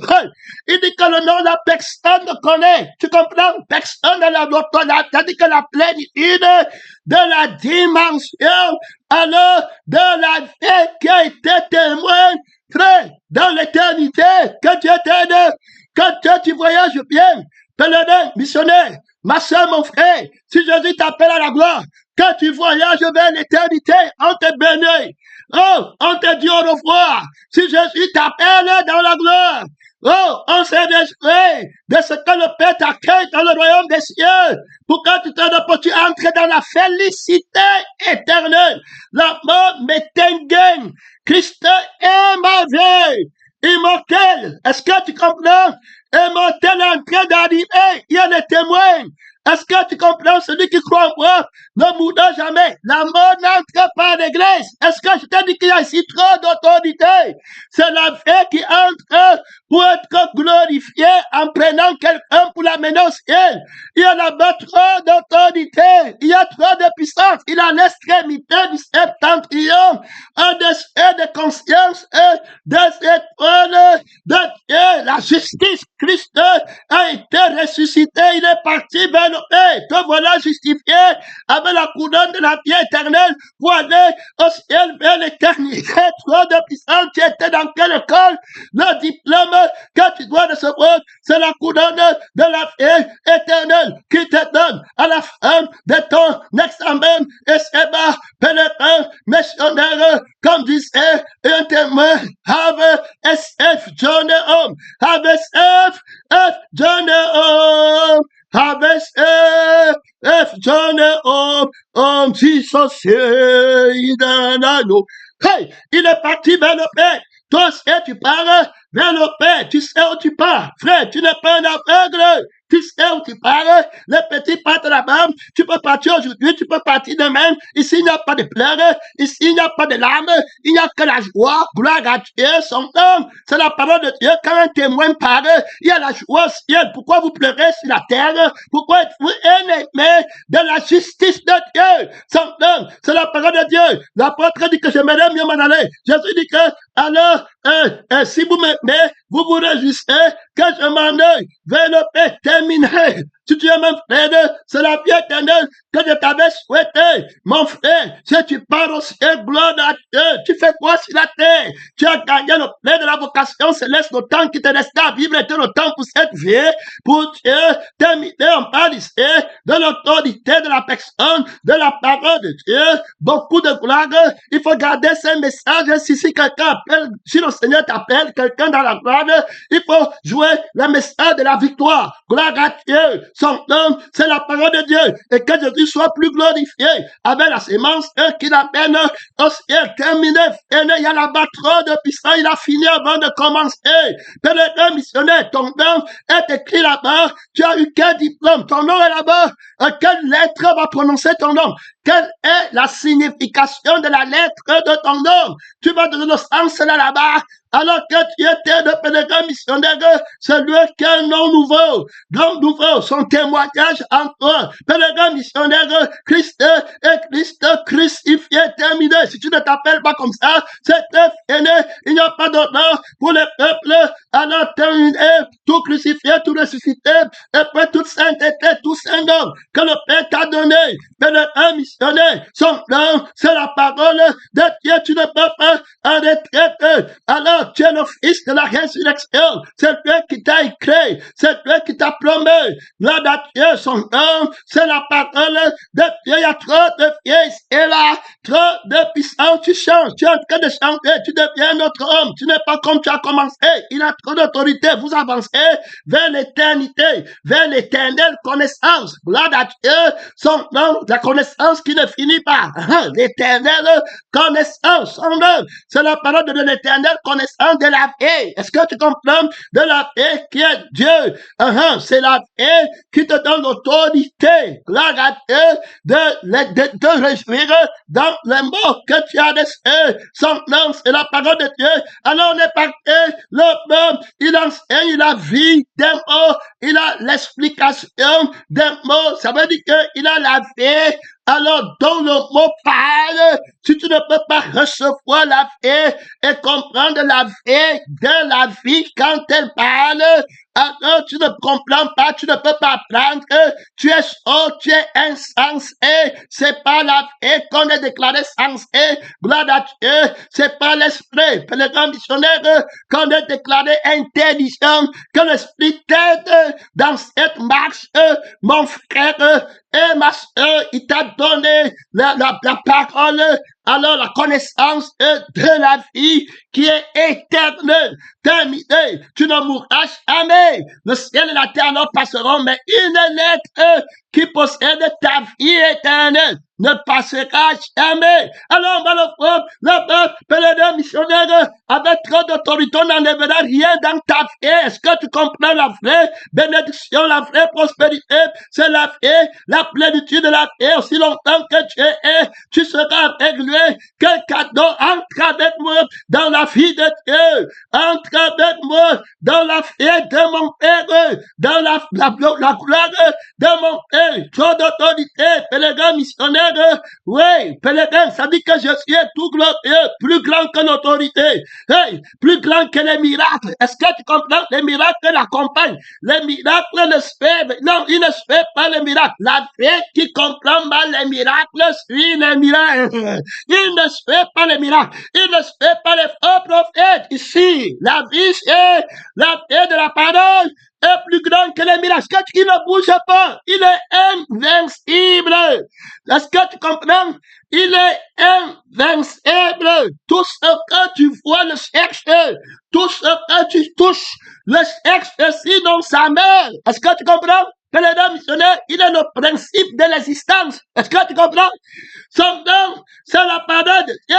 Il dit que le nom là, personne ne connaît. Tu comprends? Personne ne l'a d'autre. Il dit que la plénitude de la dimension, alors, de la vie qui a été témoin, frère, dans l'éternité, que tu étais de. Quand tu voyages bien, pèlerin, missionnaire, ma soeur, mon frère, si Jésus t'appelle à la gloire, quand tu voyages vers l'éternité, on te bénit. Oh, on te dit au revoir. Si Jésus t'appelle dans la gloire, oh, on s'est réjouit de ce que le Père t'accueille dans le royaume des cieux. Pour que tu entres dans la félicité éternelle. La mort m'éteint. Christ est ma vie. immortel. Est-ce que tu comprends? Immortel est en train d'arriver. Il y a des témoins. Est-ce que tu comprends? Celui qui croit en moi ne mourra jamais. La mort n'entre pas en église. Est-ce que je t'ai dit qu'il y a ici trop d'autorité? C'est la vie qui entre pour être glorifié en prenant quelqu'un pour l'amener au ciel. Il y a là-bas trop d'autorité. Il y a trop de puissance. Il a l'extrémité du septentrion. Un dessin de conscience et des étoiles de Dieu. La justice. Christ a été ressuscité. Il est parti vers le Père. Te voilà justifié avec la couronne de la vie éternelle pour aller au ciel vers l'éternité. Trop de puissance. Tu étais dans quelle école? Le diplôme que tu dois recevoir, c'est la couronne de la vie éternelle qui te donne à la fin de ton examen. Et c'est bas, pèlerin, missionnaire, comme disait un témoin, have SF John Home, have SF John Home, have SF John Home, dissocié d'un anneau. Hey, il est parti vers le Père. Toi, si tu pars vers le Père, tu sais où tu pars. Frère, tu n'es pas un aveugle. Tu sais où tu pars. Les petits partent là-bas. Tu peux partir aujourd'hui, tu peux partir demain. Ici, il n'y a pas de pleurs. Ici, il n'y a pas de larmes. Il n'y a que la joie. Gloire à Dieu, son nom. C'est la parole de Dieu. Quand un témoin parle, il y a la joie au ciel. Pourquoi vous pleurez sur la terre? Pourquoi êtes-vous aimé de la justice de Dieu? Son nom, c'est la parole de Dieu. L'apôtre dit que j'aimerais mieux m'en aller. Jésus dit que, alors, si vous m'aimez, vous vous réjouissez que je m'en aille vers le Père terminé. Si tu es mon frère, c'est la vie éternelle que je t'avais souhaité. Mon frère, si tu pars au ciel, gloire à Dieu, tu fais quoi sur la terre? Tu as gagné le plein de la vocation céleste, le temps qui te reste à vivre était le temps pour cette vie, pour Dieu, terminer. On parle ici de l'autorité de la personne, de la parole de Dieu, beaucoup de gloire. Il faut garder ces messages. Si quelqu'un appelle, si le Seigneur t'appelle, quelqu'un dans la gloire, il faut jouer le message de la victoire. Gloire à Dieu. Son nom, c'est la parole de Dieu. Et que Jésus soit plus glorifié avec la sémence qu'il amène au ciel terminé. Il y a là-bas trop de puissance. Il a fini avant de commencer. Pèlerin missionnaire, ton nom est écrit là-bas. Tu as eu quel diplôme? Ton nom est là-bas. Quelle lettre va prononcer ton nom? Quelle est la signification de la lettre de ton nom? Tu vas donner le sens là-bas. Alors que tu étais de pèlerin missionnaire, c'est lui qui a un nom nouveau. Nom nouveau, son témoignage en toi. Pèlerin missionnaire, Christ et Christ crucifié, terminé. Si tu ne t'appelles pas comme ça, c'est fini. Il n'y a pas d'autre nom pour le peuple. Alors terminé, tout crucifié, tout ressuscité, et puis toute sainteté, tout saint nom que le Père t'a donné. Pèlerin missionnaire, son nom, c'est la parole de Dieu. Tu ne peux pas en retraite. Alors, tu es le fils de la résurrection. C'est Dieu qui t'a écrit. C'est Dieu qui t'a promis. Gloire à Dieu, son nom, c'est la parole de Dieu. Il y a trop de vieilles et là, trop de puissance. Tu changes. Tu es en train de changer. Tu deviens notre homme. Tu n'es pas comme tu as commencé. Il a trop d'autorité. Vous avancez vers l'éternité, vers l'éternelle connaissance. Gloire à Dieu, son nom, la connaissance qui ne finit pas. L'éternelle connaissance. Son nom, c'est la parole de l'éternelle connaissance de la vie. Est-ce que tu comprends? De la vie qui est Dieu. C'est la vie qui te donne l'autorité. Gloire à Dieu de réjouir dans les mots que tu as laissés. Son nom, c'est la parole de Dieu. Alors on est parti. L'homme, il enseigne la vie des mots. Il a l'explication des mots. Ça veut dire qu'il a la vie. Alors, dans le mot parle, si tu ne peux pas recevoir la vie et comprendre la vie de la vie quand elle parle, alors tu ne comprends pas, tu ne peux pas apprendre, tu es sourd, tu es insensé, c'est pas la vie qu'on est déclaré sensé, gloire à Dieu, c'est pas l'esprit, pèlerin missionnaire, qu'on est déclaré intelligent, que l'esprit t'aide dans cette marche, mon frère, et ma soeur, il t'a donné la parole, alors la connaissance de la vie qui est éternelle, terminée. Tu ne mourras jamais. Le ciel et la terre alors passeront, mais une lettre qui possède ta vie éternelle ne passera jamais. Alors, le pèlerin missionnaire, avec trop d'autorité, on n'enlèvera rien dans ta vie. Est-ce que tu comprends la vraie bénédiction, la vraie prospérité? C'est la vraie, la plénitude de la vie. Aussi longtemps que tu es, tu seras avec lui. Quel cadeau! Entre avec moi dans la vie de Dieu. Entre avec moi dans la vie de mon Père, dans la gloire de mon Père. Trop d'autorité, pèlerin missionnaire. Oui, pèlerin, ça dit que je suis tout glorieux, plus grand que l'autorité. Hey, plus grand que les miracles. Est-ce que tu comprends? Les miracles l'accompagnent. Les miracles ne se fait, non, il ne se fait pas les miracles. La fée qui comprend mal les miracles suit les miracles. Il ne se fait pas les miracles. Il ne se fait pas les faux prophètes. Ici, la vie, c'est la paix de la parole est plus grand que les miracles. Est-ce que tu ne bouge pas? Il est invincible. Est-ce que tu comprends? Il est invincible. Tout ce que tu vois le cherche. Tout ce que tu touches le cherche sinon sa mère. Est-ce que tu comprends? Le missionnaire, il est le principe de l'existence. Est-ce que tu comprends? Son don, c'est la parole de Dieu.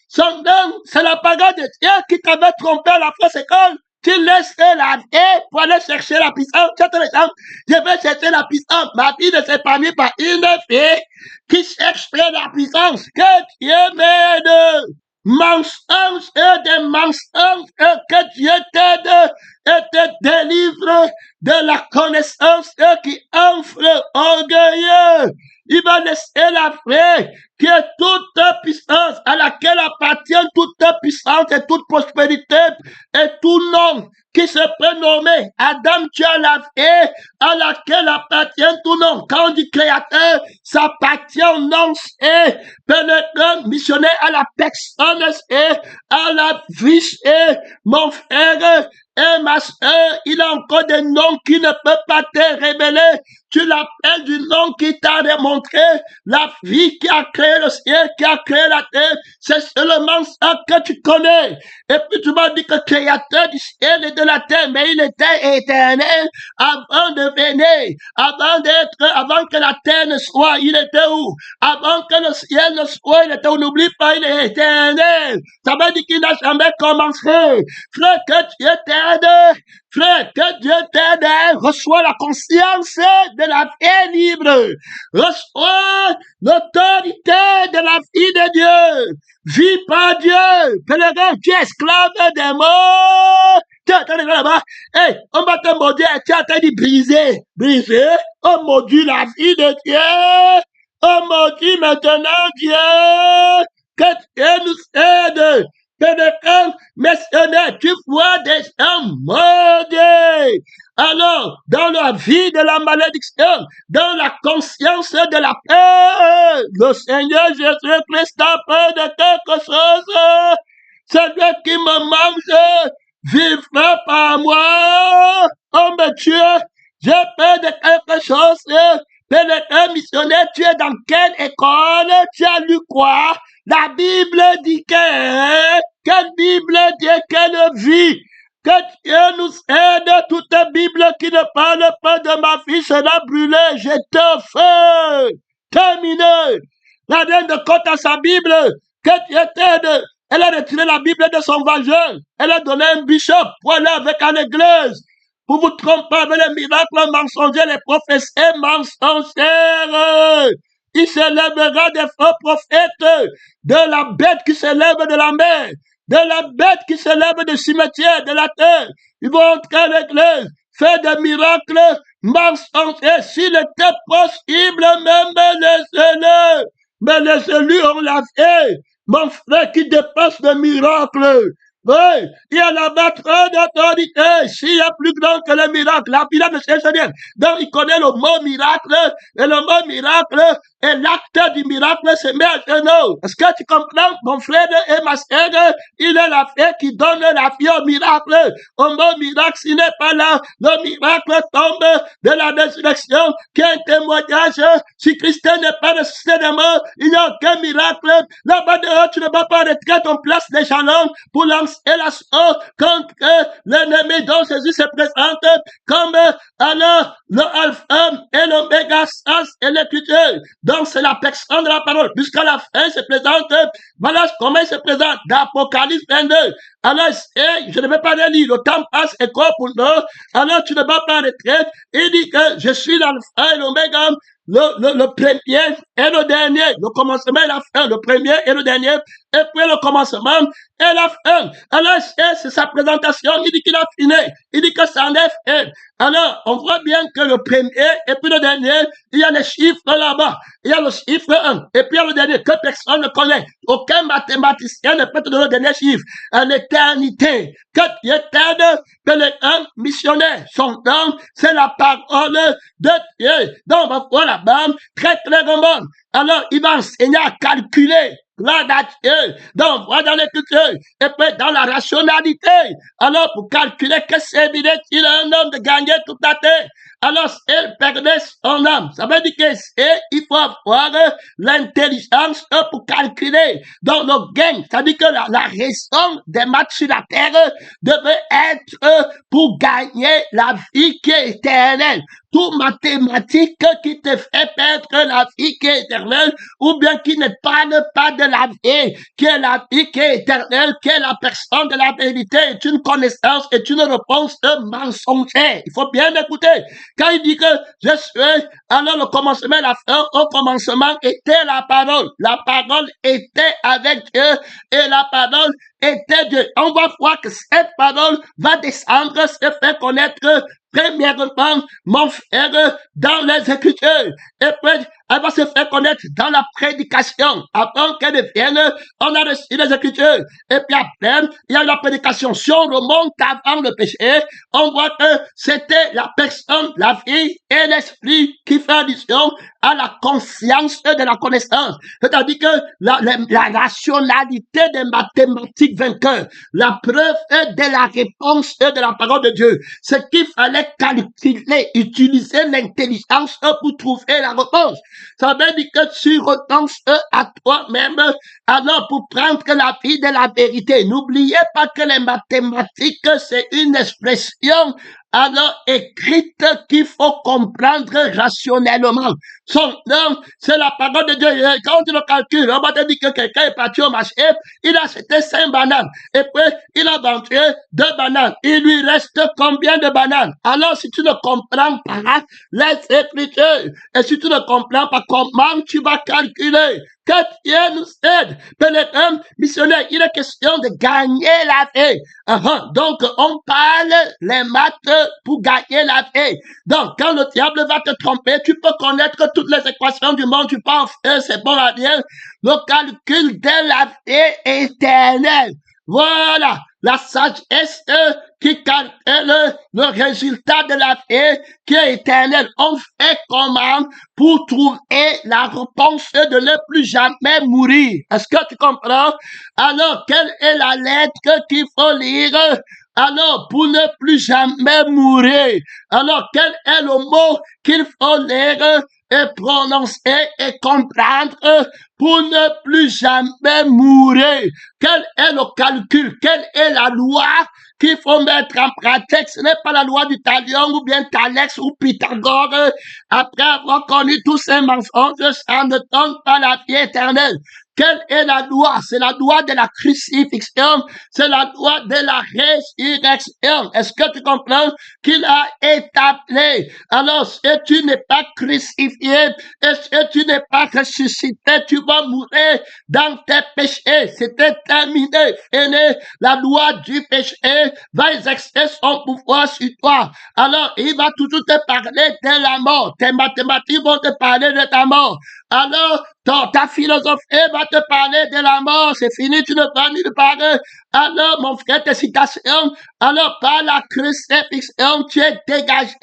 Son don, c'est la parole de Dieu qui t'avait trompé à la fausse école. Tu laisses la vie pour aller chercher la puissance. Je vais chercher la puissance. Ma vie ne s'est pas mise par une fille qui chercherait la puissance. Que Dieu m'aide. Mensonges et des mensonges, que Dieu t'aide et te délivre de la connaissance qui enfle orgueilleux. Il va laisser la vraie, qui est toute puissance, à laquelle appartient toute puissance et toute prospérité et tout nom qui se peut nommer. Adam, tu as la vraie, à laquelle appartient tout nom. Quand on dit créateur, ça appartient au nom et pénétrant, missionnaire à la personne et à la vie et mon frère et ma soeur, il a encore des noms qui ne peuvent pas te révéler. Tu l'appelles du nom qui t'a démontré la vie qui a créé le ciel, qui a créé la terre. C'est seulement ça que tu connais. Et puis tu m'as dit que créateur du ciel et de la terre, mais il était éternel avant de venir, avant que la terre ne soit, il était où? Avant que le ciel ne soit, il était où? N'oublie pas, il est éternel. Ça veut dire qu'il n'a jamais commencé. Frère, que Dieu t'aide. Frère, que Dieu t'aide. Reçois la conscience de la vie libre. Reçois l'autorité de la vie de Dieu. Vis par Dieu. Pèlerin, tu es esclave des morts. Tiens, là-bas. Hey, on va te maudire. Tu as dit briser. Briser. On maudit la vie de Dieu. On maudit maintenant Dieu. Que Dieu nous aide. Pèlerin, missionnaire, tu vois des gens maudits. Alors, dans la vie de la malédiction, dans la conscience de la paix, le Seigneur Jésus-Christ a peur de quelque chose. Celui qui me mange vivra par moi. Oh mon Dieu, j'ai peur de quelque chose. Pèlerin missionnaire, tu es dans quelle école? Tu as lu quoi? La Bible dit que, quelle Bible dit quelle vie? Que Dieu nous aide, toute Bible qui ne parle pas de ma vie sera brûlée, jette au feu. Terminé. La reine de compte à sa Bible, que Dieu t'aide. Elle a retiré la Bible de son vagin. Elle a donné un bishop pour aller avec à l'église. Pour vous tromper avec les miracles mensongers, les prophéties mensongères. Il s'élèvera des faux prophètes, de la bête qui s'élève de la mer, de la bête qui s'élève du cimetière, de la terre. Ils vont entrer à l'église, faire des miracles mensongers. S'il était possible, même les élus. Mais les élus ont la fait. Mon frère qui dépasse le miracle. Oui, il y a là-bas trop d'autorité. S'il y a plus grand que le miracle, la Bible ne sait rien. Donc, il connaît le mot miracle, et le mot miracle, et l'acte du miracle se met à genoux. Est-ce que tu comprends, mon frère et ma sœur? Il est la fée qui donne la vie au miracle. Au mot miracle, s'il n'est pas là, le miracle tombe de la résurrection, qui est un témoignage. Si Christ n'est pas ressuscité des morts, il n'y a aucun miracle. Là-bas dehors, tu ne vas pas retirer ton place des jalons pour lancer et la sorte quand l'ennemi dont Jésus se présente comme alors le alpha et l'oméga, ça c'est l'écriture. Donc c'est la personne de la parole. Jusqu'à la fin se présente. Voilà comment il se présente d'Apocalypse 22. Alors, je ne vais pas le lire, le temps passe et quoi pour nous. Alors tu ne vas pas en retraite. Il dit que je suis l'alpha et l'oméga, le premier et le dernier, le commencement et la fin, le premier et le dernier, et puis le commencement et la fin. Alors, c'est sa présentation, il dit qu'il a fini, il dit que ça en est fait. Alors, on voit bien que le premier et puis le dernier, il y a les chiffres là-bas, il y a le chiffre 1, et puis il y a le dernier que personne ne connaît. Aucun mathématicien ne peut te donner le dernier chiffre. En éternité, que tu éternes, que les un missionnaire, son nom, c'est la parole de Dieu. Donc, on va voir là-bas, très clairement. Alors, il va enseigner à calculer. Gloire à Dieu. Donc, on voit dans l'écriture. Et puis, dans la rationalité. Alors, pour calculer que c'est évident qu'il a un homme de gagner toute la terre. Alors, il perdait son âme. Ça veut dire qu'il faut avoir l'intelligence pour calculer. Donc, le gain, ça veut dire que la raison des maths sur la terre devait être pour gagner la vie qui est éternelle. Tout mathématique qui te fait perdre la vie qui est éternelle, ou bien qui ne parle pas de la vie, qui est la vie qui est éternelle, qui est la personne de la vérité, est une connaissance, est une réponse mensongère. Il faut bien écouter. Quand il dit que je suis, alors le commencement et la fin, au commencement était la parole. La parole était avec Dieu et la parole était Dieu. On va voir que cette parole va descendre, se faire connaître premièrement, mon frère, dans les Écritures. Et puis, elle va se faire connaître dans la prédication. Avant qu'elle vienne, on a reçu les Écritures. Et puis après, il y a la prédication. Si on remonte avant le péché, on voit que c'était la personne, la vie et l'esprit qui fait allusion à la conscience de la connaissance. C'est-à-dire que la rationalité des mathématiques vainqueurs, la preuve de la réponse de la parole de Dieu, ce qu'il fallait calculer, utiliser l'intelligence pour trouver la réponse. Ça veut dire que tu repenses à toi-même, alors pour prendre la vie de la vérité. N'oubliez pas que les mathématiques, c'est une expression alors écrite qu'il faut comprendre rationnellement. Son nom, c'est la parole de Dieu. Quand tu le calcules, on va te dire que quelqu'un est parti au marché, il a acheté 5 bananes, et puis il a vendu 2 bananes. Il lui reste combien de bananes? Alors, si tu ne comprends pas les Écritures, et si tu ne comprends pas comment tu vas calculer, que Dieu nous aide. Peut-être missionnaire, il est question de gagner la vie. Donc, on parle les maths pour gagner la vie. Donc, quand le diable va te tromper, tu peux connaître toutes les équations du monde, tu penses que c'est bon à bien. Le calcul de la vie éternelle. Voilà, la sagesse qui calcule le résultat de la vie qui est éternelle. On fait comment pour trouver la réponse de ne plus jamais mourir? Est-ce que tu comprends? Alors, quelle est la lettre qu'il faut lire? Alors, pour ne plus jamais mourir. Alors, quel est le mot qu'il faut lire et prononcer et comprendre pour ne plus jamais mourir? Quel est le calcul? Quelle est la loi qu'il faut mettre en pratique? Ce n'est pas la loi du talion ou bien Thalès ou Pythagore. Après avoir connu tous ces mensonges, ça ne donne pas la vie éternelle. Quelle est la loi? C'est la loi de la crucifixion. C'est la loi de la résurrection. Est-ce que tu comprends qu'il a établi? Alors, si tu n'es pas crucifié et si tu n'es pas ressuscité, tu vas mourir dans tes péchés. C'était terminé. Fini. La loi du péché va exercer son pouvoir sur toi. Alors, il va toujours te parler de la mort. Tes mathématiques vont te parler de ta mort. Alors, ta philosophie va te parler de la mort, c'est fini, tu ne vas nulle part. Alors, mon frère, tes citations, alors par la crucifixion, tu es dégagé,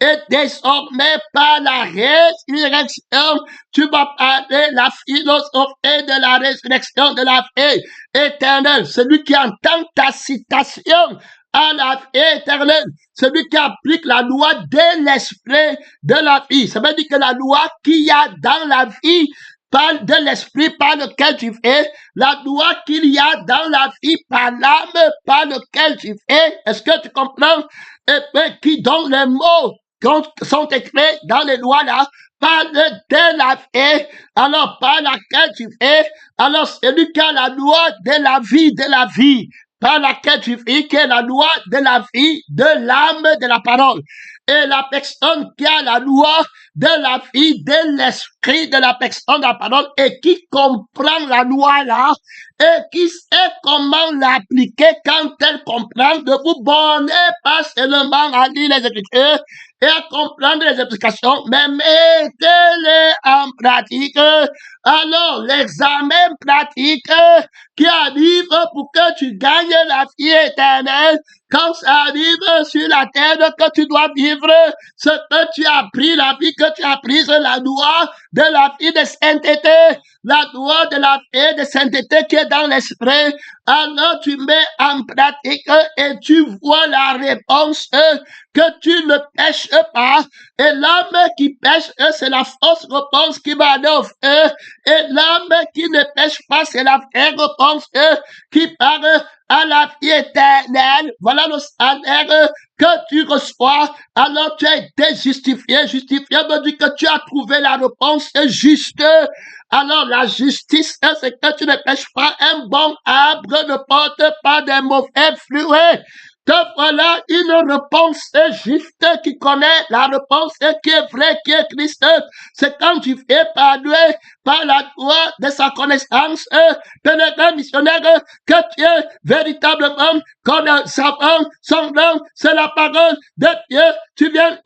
et désormais par la résurrection, tu vas parler la philosophie de la résurrection, de la vie éternelle. Celui qui entend ta citation à la vie éternelle, celui qui applique la loi de l'esprit de la vie. Ça veut dire que la loi qu'il y a dans la vie parle de l'esprit par lequel tu fais, la loi qu'il y a dans la vie par l'âme par lequel tu fais. Est-ce que tu comprends? Et puis qui donne les mots sont écrits dans les lois là, parle de la vie, alors par laquelle tu vis, alors celui qui a la loi de la vie, par laquelle tu vis, qui est la loi de la vie, de l'âme, de la parole. Et la personne qui a la loi de la vie, de l'esprit, de la personne, de la parole, et qui comprend la loi là, et qui sait comment l'appliquer quand elle comprend, de vous borner pas seulement à lire les Écritures et à comprendre les explications, mais mettez-les en pratique. Alors, l'examen pratique qui arrive pour que tu gagnes la vie éternelle, quand ça arrive sur la terre que tu dois vivre, ce que tu as appris, la vie que tu as prise, la loi de la vie de sainteté, la loi de la vie de sainteté qui est dans l'esprit, alors tu mets en pratique et tu vois la réponse que tu ne pêches pas. Et l'âme qui pêche, c'est la fausse réponse qui va aller au feu. Et l'âme qui ne pêche pas, c'est la vraie réponse qui parle à la vie éternelle. Voilà le salaire que tu reçois. Alors tu as été justifié. Justifié veut dire que tu as trouvé la réponse juste. Alors la justice, c'est que tu ne pêches pas. Un bon arbre ne porte pas de mauvais fruits. Te voilà une réponse juste qui connaît la réponse qui est vraie, qui est Christ. C'est quand tu fais parler par la loi de sa connaissance, pénétrant missionnaire, que tu es véritablement comme un savant, sanglant, c'est la parole de Dieu.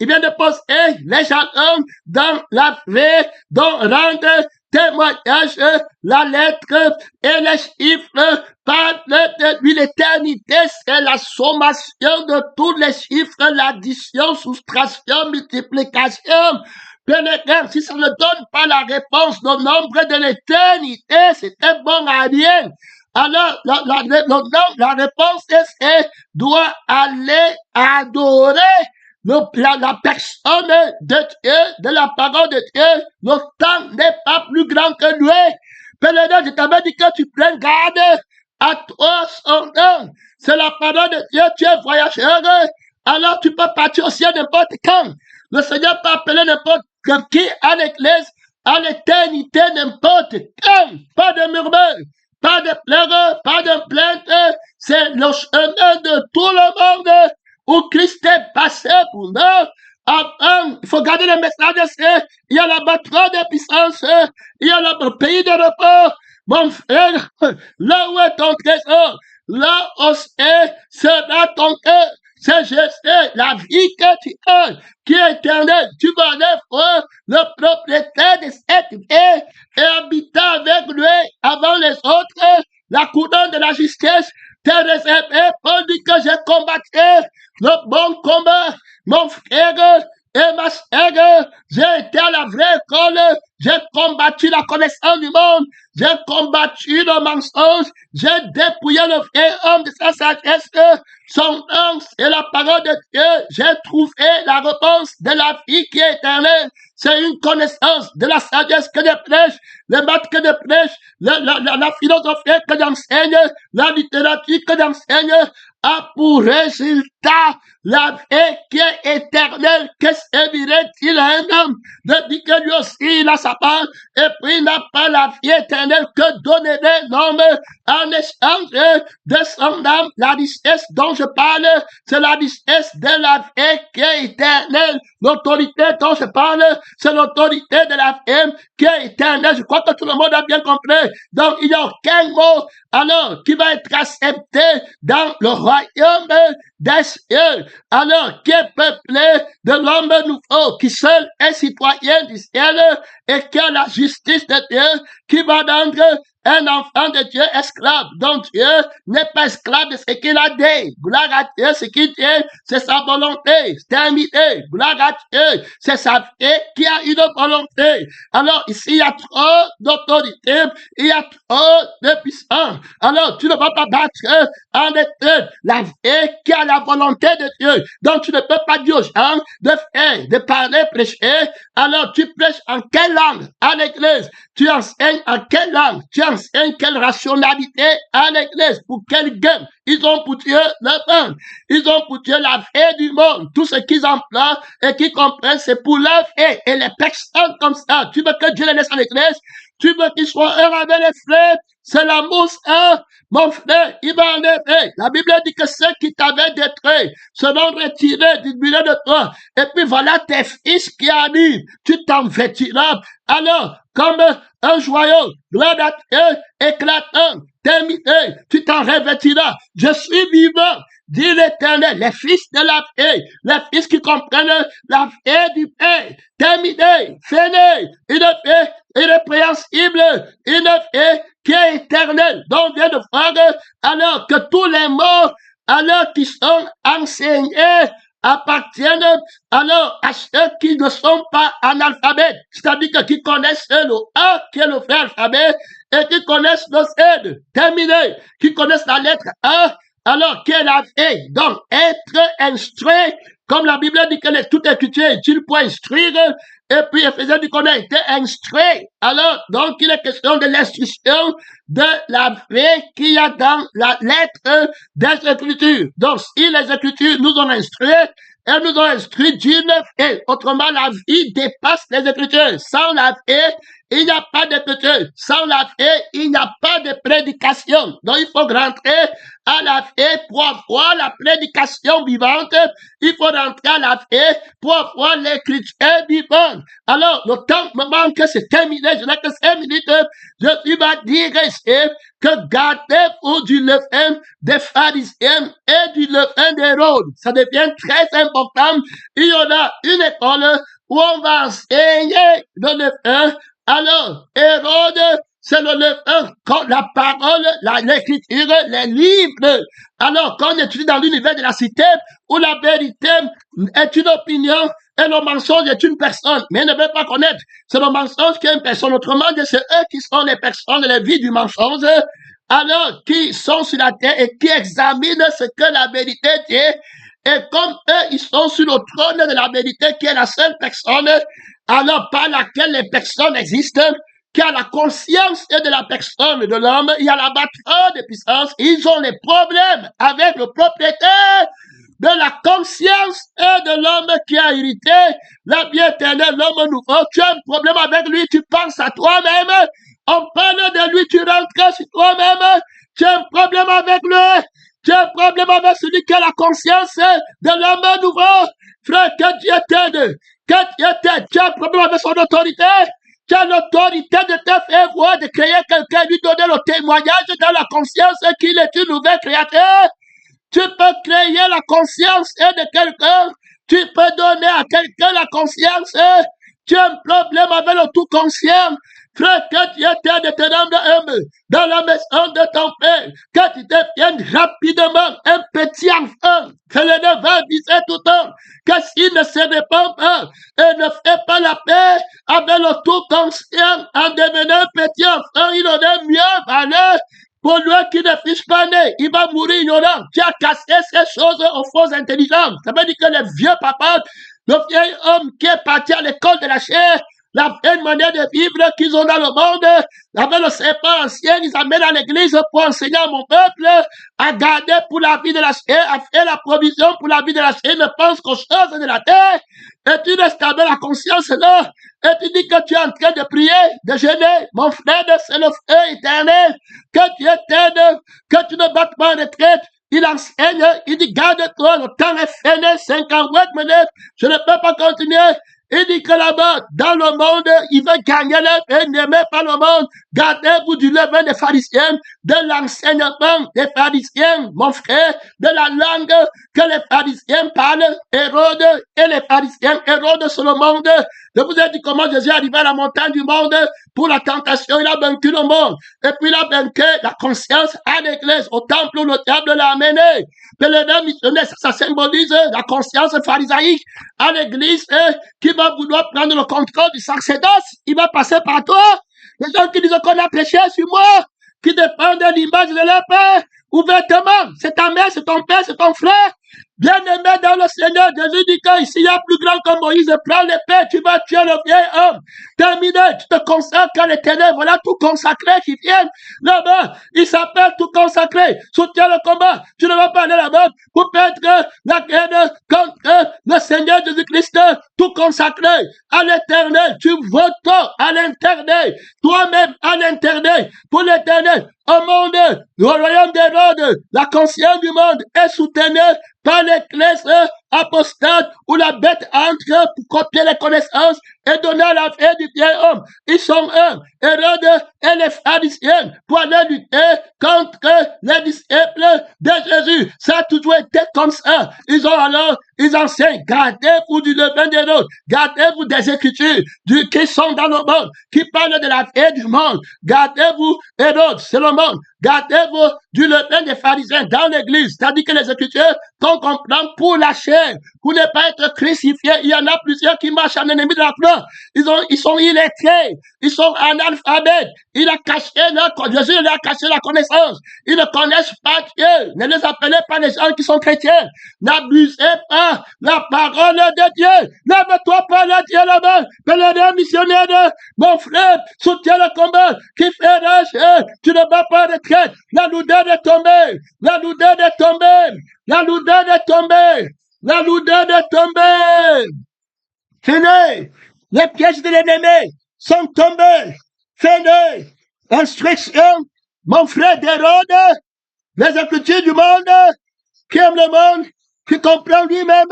Il vient de poser les jalons dans la vraie, dont rendre témoignage, la lettre et les chiffres parlent de lui. L'éternité, c'est la sommation de tous les chiffres, l'addition, soustraction, multiplication. Pénétrant, si ça ne donne pas la réponse au nombre de l'éternité, c'était bon à rien. Alors, la réponse est doit aller adorer la personne de Dieu, de la parole de Dieu. Le temps n'est pas plus grand que lui. Pèlerin, je t'avais dit que tu prennes garde à toi, son nom. C'est la parole de Dieu, tu es voyageur. Alors tu peux partir aussi à n'importe quand. Le Seigneur peut appeler n'importe qui à l'église, à l'éternité, n'importe quand. Pas de murmure, pas de pleurs, pas de plainte. C'est le chemin de tout le monde où Christ est passé pour nous. Il faut garder le message, il y a là-bas trop de puissance, il y a là-bas le pays de repos. Mon frère, là où est ton trésor, là où sera ton cœur. C'est juste la vie que tu as, qui est éternelle. Tu vas être le propriétaire de cette vie et habiter avec lui avant les autres. La couronne de la justice t'est réservée pour dire que j'ai combattu le bon combat, mon frère. Et ma sœur, j'ai été à la vraie école, j'ai combattu la connaissance du monde, j'ai combattu le mensonge, j'ai dépouillé le vrai homme de sa sagesse, son nom et la parole de Dieu, j'ai trouvé la réponse de la vie qui est éternelle. C'est une connaissance de la sagesse que je prêche, les maths que je prêche, la philosophie que j'enseigne, la littérature que j'enseigne, a pour résultat la vie qui est éternelle. Que servirait-il à un homme de dire que lui aussi il a sa part et puis il n'a pas la vie éternelle? Que donnerait l'homme en échange de son âme? La richesse dont je parle, c'est la richesse de la vie qui est éternelle. L'autorité dont je parle, c'est l'autorité de la vie qui est éternelle. Je crois que tout le monde a bien compris. Donc il n'y a aucun mot alors qui va être accepté dans le royaume des cieux, alors qui est peuplé de l'homme nouveau, qui seul est citoyen du ciel et qui a la justice de Dieu, qui va rendre un enfant de Dieu esclave. Donc Dieu n'est pas esclave de ce qu'il a dit. Gloire à Dieu, ce qu'il dit, c'est sa volonté. C'est terminé. Gloire à Dieu, c'est sa vie qui a une volonté. Alors ici, il y a trop d'autorité, il y a trop de puissance. Alors tu ne vas pas battre en état la vie qui a la volonté de Dieu. Donc tu ne peux pas dire aux gens de faire, de parler, prêcher. Alors tu prêches en quelle langue à l'église? Tu enseignes en quelle langue? Tu enseignes enseignent quelle rationalité à l'Église, pour quel gain. Ils ont pour Dieu le pain. Ils ont pour Dieu la vie du monde. Tout ce qu'ils emploient et qu'ils comprennent, c'est pour leur vie. Et les personnes comme ça, tu veux que Dieu les laisse à l'Église? Tu veux qu'ils soient heureux avec les frères? C'est l'amour, hein? Mon frère, il va enlever. La Bible dit que ceux qui t'avaient détruit seront retirés du milieu de toi. Et puis voilà tes fils qui arrivent. Tu t'en vêtiras. Alors, comme un joyau, gloire à Dieu, éclatant, terminé, tu t'en revêtiras. Je suis vivant, dit l'Éternel, les fils de la paix, les fils qui comprennent la paix du Père, terminé, fini, une paix irrépréhensible, une paix qui est éternelle, dont on vient de voir, alors que tous les mots, alors qui sont enseignés, appartiennent alors à ceux qui ne sont pas analphabètes, c'est-à-dire que qui connaissent le A, qui est le vrai alphabet, et qui connaissent le Z, terminé, qui connaissent la lettre A, alors qui est la V. Donc, être instruit, comme la Bible dit que toute écriture est utile pour instruire, et puis Éphésiens dit qu'on a été instruit. Alors, donc, il est question de l'instruction de la vie qu'il y a dans la lettre des Écritures. Donc, si les Écritures nous ont instruits, elles nous ont instruits d'une vie. Autrement, la vie dépasse les Écritures. Sans la vie, il n'y a pas d'écriture. Sans la vie, il n'y a pas de prédication. Donc, il faut rentrer à la vie pour avoir la prédication vivante. Il faut rentrer à la vie pour avoir l'écriture vivante. Alors, le temps me manque, c'est terminé. Je n'ai que 5 minutes. Je suis à dire ici que gardez-vous du levain des pharisiens et du levain d'Hérode. Ça devient très important. Il y en a une école où on va enseigner le levain. Alors, Hérode, c'est le levain, la parole, l'écriture, les livres. Alors, quand on étudie dans l'univers de la cité, où la vérité est une opinion et le mensonge est une personne, mais il ne veut pas connaître. C'est le mensonge qui est une personne. Autrement dit, c'est eux qui sont les personnes, les vies du mensonge, alors qui sont sur la terre et qui examinent ce que la vérité dit. Et comme eux, ils sont sur le trône de la vérité, qui est la seule personne, alors par laquelle les personnes existent, qui a la conscience de la personne de l'homme, il y a la battre de puissance, ils ont les problèmes avec le propriétaire de la conscience et de l'homme qui a hérité la vie éternelle, l'homme nouveau. Tu as un problème avec lui, tu penses à toi-même, on parle de lui, tu rentres sur toi-même, tu as un problème avec lui, tu as un problème avec celui qui a la conscience de l'homme nouveau. Frère, que Dieu t'aide, que Dieu t'aide, tu as un problème avec son autorité, tu as l'autorité de te faire voir, de créer quelqu'un, lui donner le témoignage dans la conscience qu'il est une nouvelle créature. Tu peux créer la conscience de quelqu'un. Tu peux donner à quelqu'un la conscience. Tu as un problème avec le tout conscient. Frère, que Dieu t'aide de te rendre dans la maison de ton Père. Que tu deviennes rapidement un petit enfant. Que le devant disait tout le temps que s'il ne se répand pas et ne fait pas la paix avec le tout conscient en devenant un petit enfant, il en est mieux valeur. Pour lui qui ne fiche pas né, il va mourir ignorant. Tu as cassé ces choses aux fausses intelligences. Ça veut dire que les vieux papas, le vieil homme qui est parti à l'école de la chair, la vraie manière de vivre qu'ils ont dans le monde, avec le serpent ancien, ils amènent à l'église pour enseigner à mon peuple à garder pour la vie de la chair, à faire la provision pour la vie de la chair, ne pense qu'aux choses de la terre, et tu restes avec la conscience là, et tu dis que tu es en train de prier, de jeûner, mon frère, c'est le feu éternel, que Dieu t'aide, que tu ne battes pas en retraite. Il enseigne, il dit, garde-toi, le temps est fini, 58 minutes, je ne peux pas continuer. Il dit que là-bas, dans le monde, il veut gagner le et n'aimez pas le monde. Gardez-vous du levain des pharisiens, de l'enseignement des pharisiens, mon frère, de la langue que les pharisiens parlent. Hérode et les pharisiens, Hérode sur le monde. Je vous ai dit comment Jésus est arrivé à la montagne du monde pour la tentation. Il a vaincu le monde. Et puis il a vaincu la conscience à l'église, au temple où le diable l'a amené. Pèlerin missionnaire, ça symbolise la conscience pharisaïque à l'église qui va vouloir prendre le contrôle du sacerdoce. Il va passer par toi. Les gens qui disent qu'on a péché sur moi, qui dépendent de l'image de leur père, ouvertement. C'est ta mère, c'est ton père, c'est ton frère. Bien-aimé dans le Seigneur, Jésus dit que s'il y a plus grand que Moïse, prends l'épée, tu vas tuer le vieil homme. Terminé, tu te consacres à l'Éternel. Voilà tout consacré qui vient là-bas. Il s'appelle tout consacré. Soutiens le combat. Tu ne vas pas aller là-bas pour perdre la guerre contre le Seigneur Jésus-Christ. Tout consacré à l'Éternel. Tu votes à l'Éternel. Toi-même à l'Éternel. Pour l'Éternel. Au monde, au royaume d'Hérode, la conscience du monde est soutenue par l'Église apostate où la bête entre pour copier les connaissances et donner la vie du vieil homme. Ils sont un, Hérode et les pharisiens, pour aller lutter contre les disciples de Jésus. Ça a toujours été comme ça. Ils enseignent, gardez-vous du levain d'Hérode, gardez-vous des Écritures qui sont dans le monde, qui parlent de la vie du monde. Gardez-vous, Hérode, c'est le monde. Gardez-vous du levain des pharisiens dans l'église. C'est-à-dire que les Écritures qu'on comprend pour la chair, pour ne pas être crucifiés. Il y en a plusieurs qui marchent en ennemi de la foi. Ils sont illettrés. Ils sont analphabètes. Il a caché Jésus leur a caché la connaissance. Ils ne connaissent pas Dieu. Ne les appelez pas les gens qui sont chrétiens. N'abusez pas la parole de Dieu. Lève-toi par la Dieu là-bas. Pèlerin missionnaire, mon frère, soutiens le combat qui fait rage. Tu ne vas pas retraite. La lourdeur est tombée. La lourdeur est tombée. La lourdeur est tombée. La lourdeur est tombée. Fini. Les pièges de l'ennemi sont tombés. Fini. Instruction, mon frère d'Hérode, les Écritures du monde, qui aime le monde, qui comprend lui-même,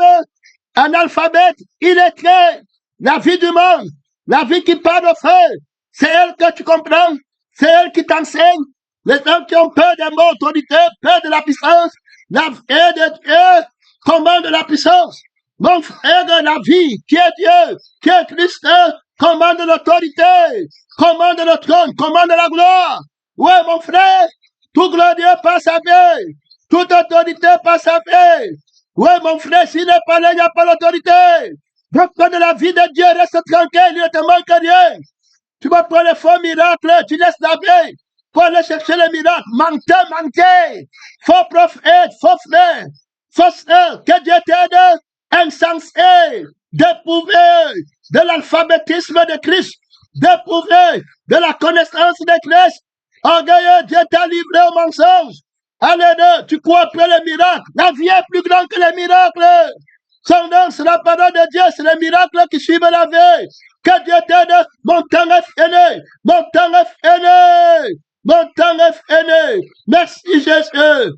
analphabète, illettré, la vie du monde, la vie qui parle au feu, c'est elle que tu comprends, c'est elle qui t'enseigne. Les gens qui ont peur des mots d'autorité, peur de la puissance, la vie de Dieu commande la puissance. Mon frère de la vie, qui est Dieu, qui est Christ, commande l'autorité, commande le trône, commande la gloire. Ouais, mon frère, tout glorieux par sa vie, toute autorité par sa vie. Ouais, mon frère, s'il n'est pas là, il n'y a pas l'autorité. Donc, de la vie de Dieu, reste tranquille, il ne te manque rien. Tu vas prendre les faux miracles, tu laisses la vie pour aller chercher les miracles. Mentez. Faux prophète, faux frère, faux sœur, que Dieu t'aide, insensé, d'éprouver de l'alphabétisme de Christ, d'éprouver de la connaissance de Christ. Orgueilleux, Dieu t'a livré au mensonge. Alléluia, tu crois après les miracles. La vie est plus grande que les miracles. Son nom, c'est la parole de Dieu, c'est les miracles qui suivent la vie. Que Dieu t'aide, mon temps est fini. Mon temps est fini. Mon temps est fini. Merci Jésus.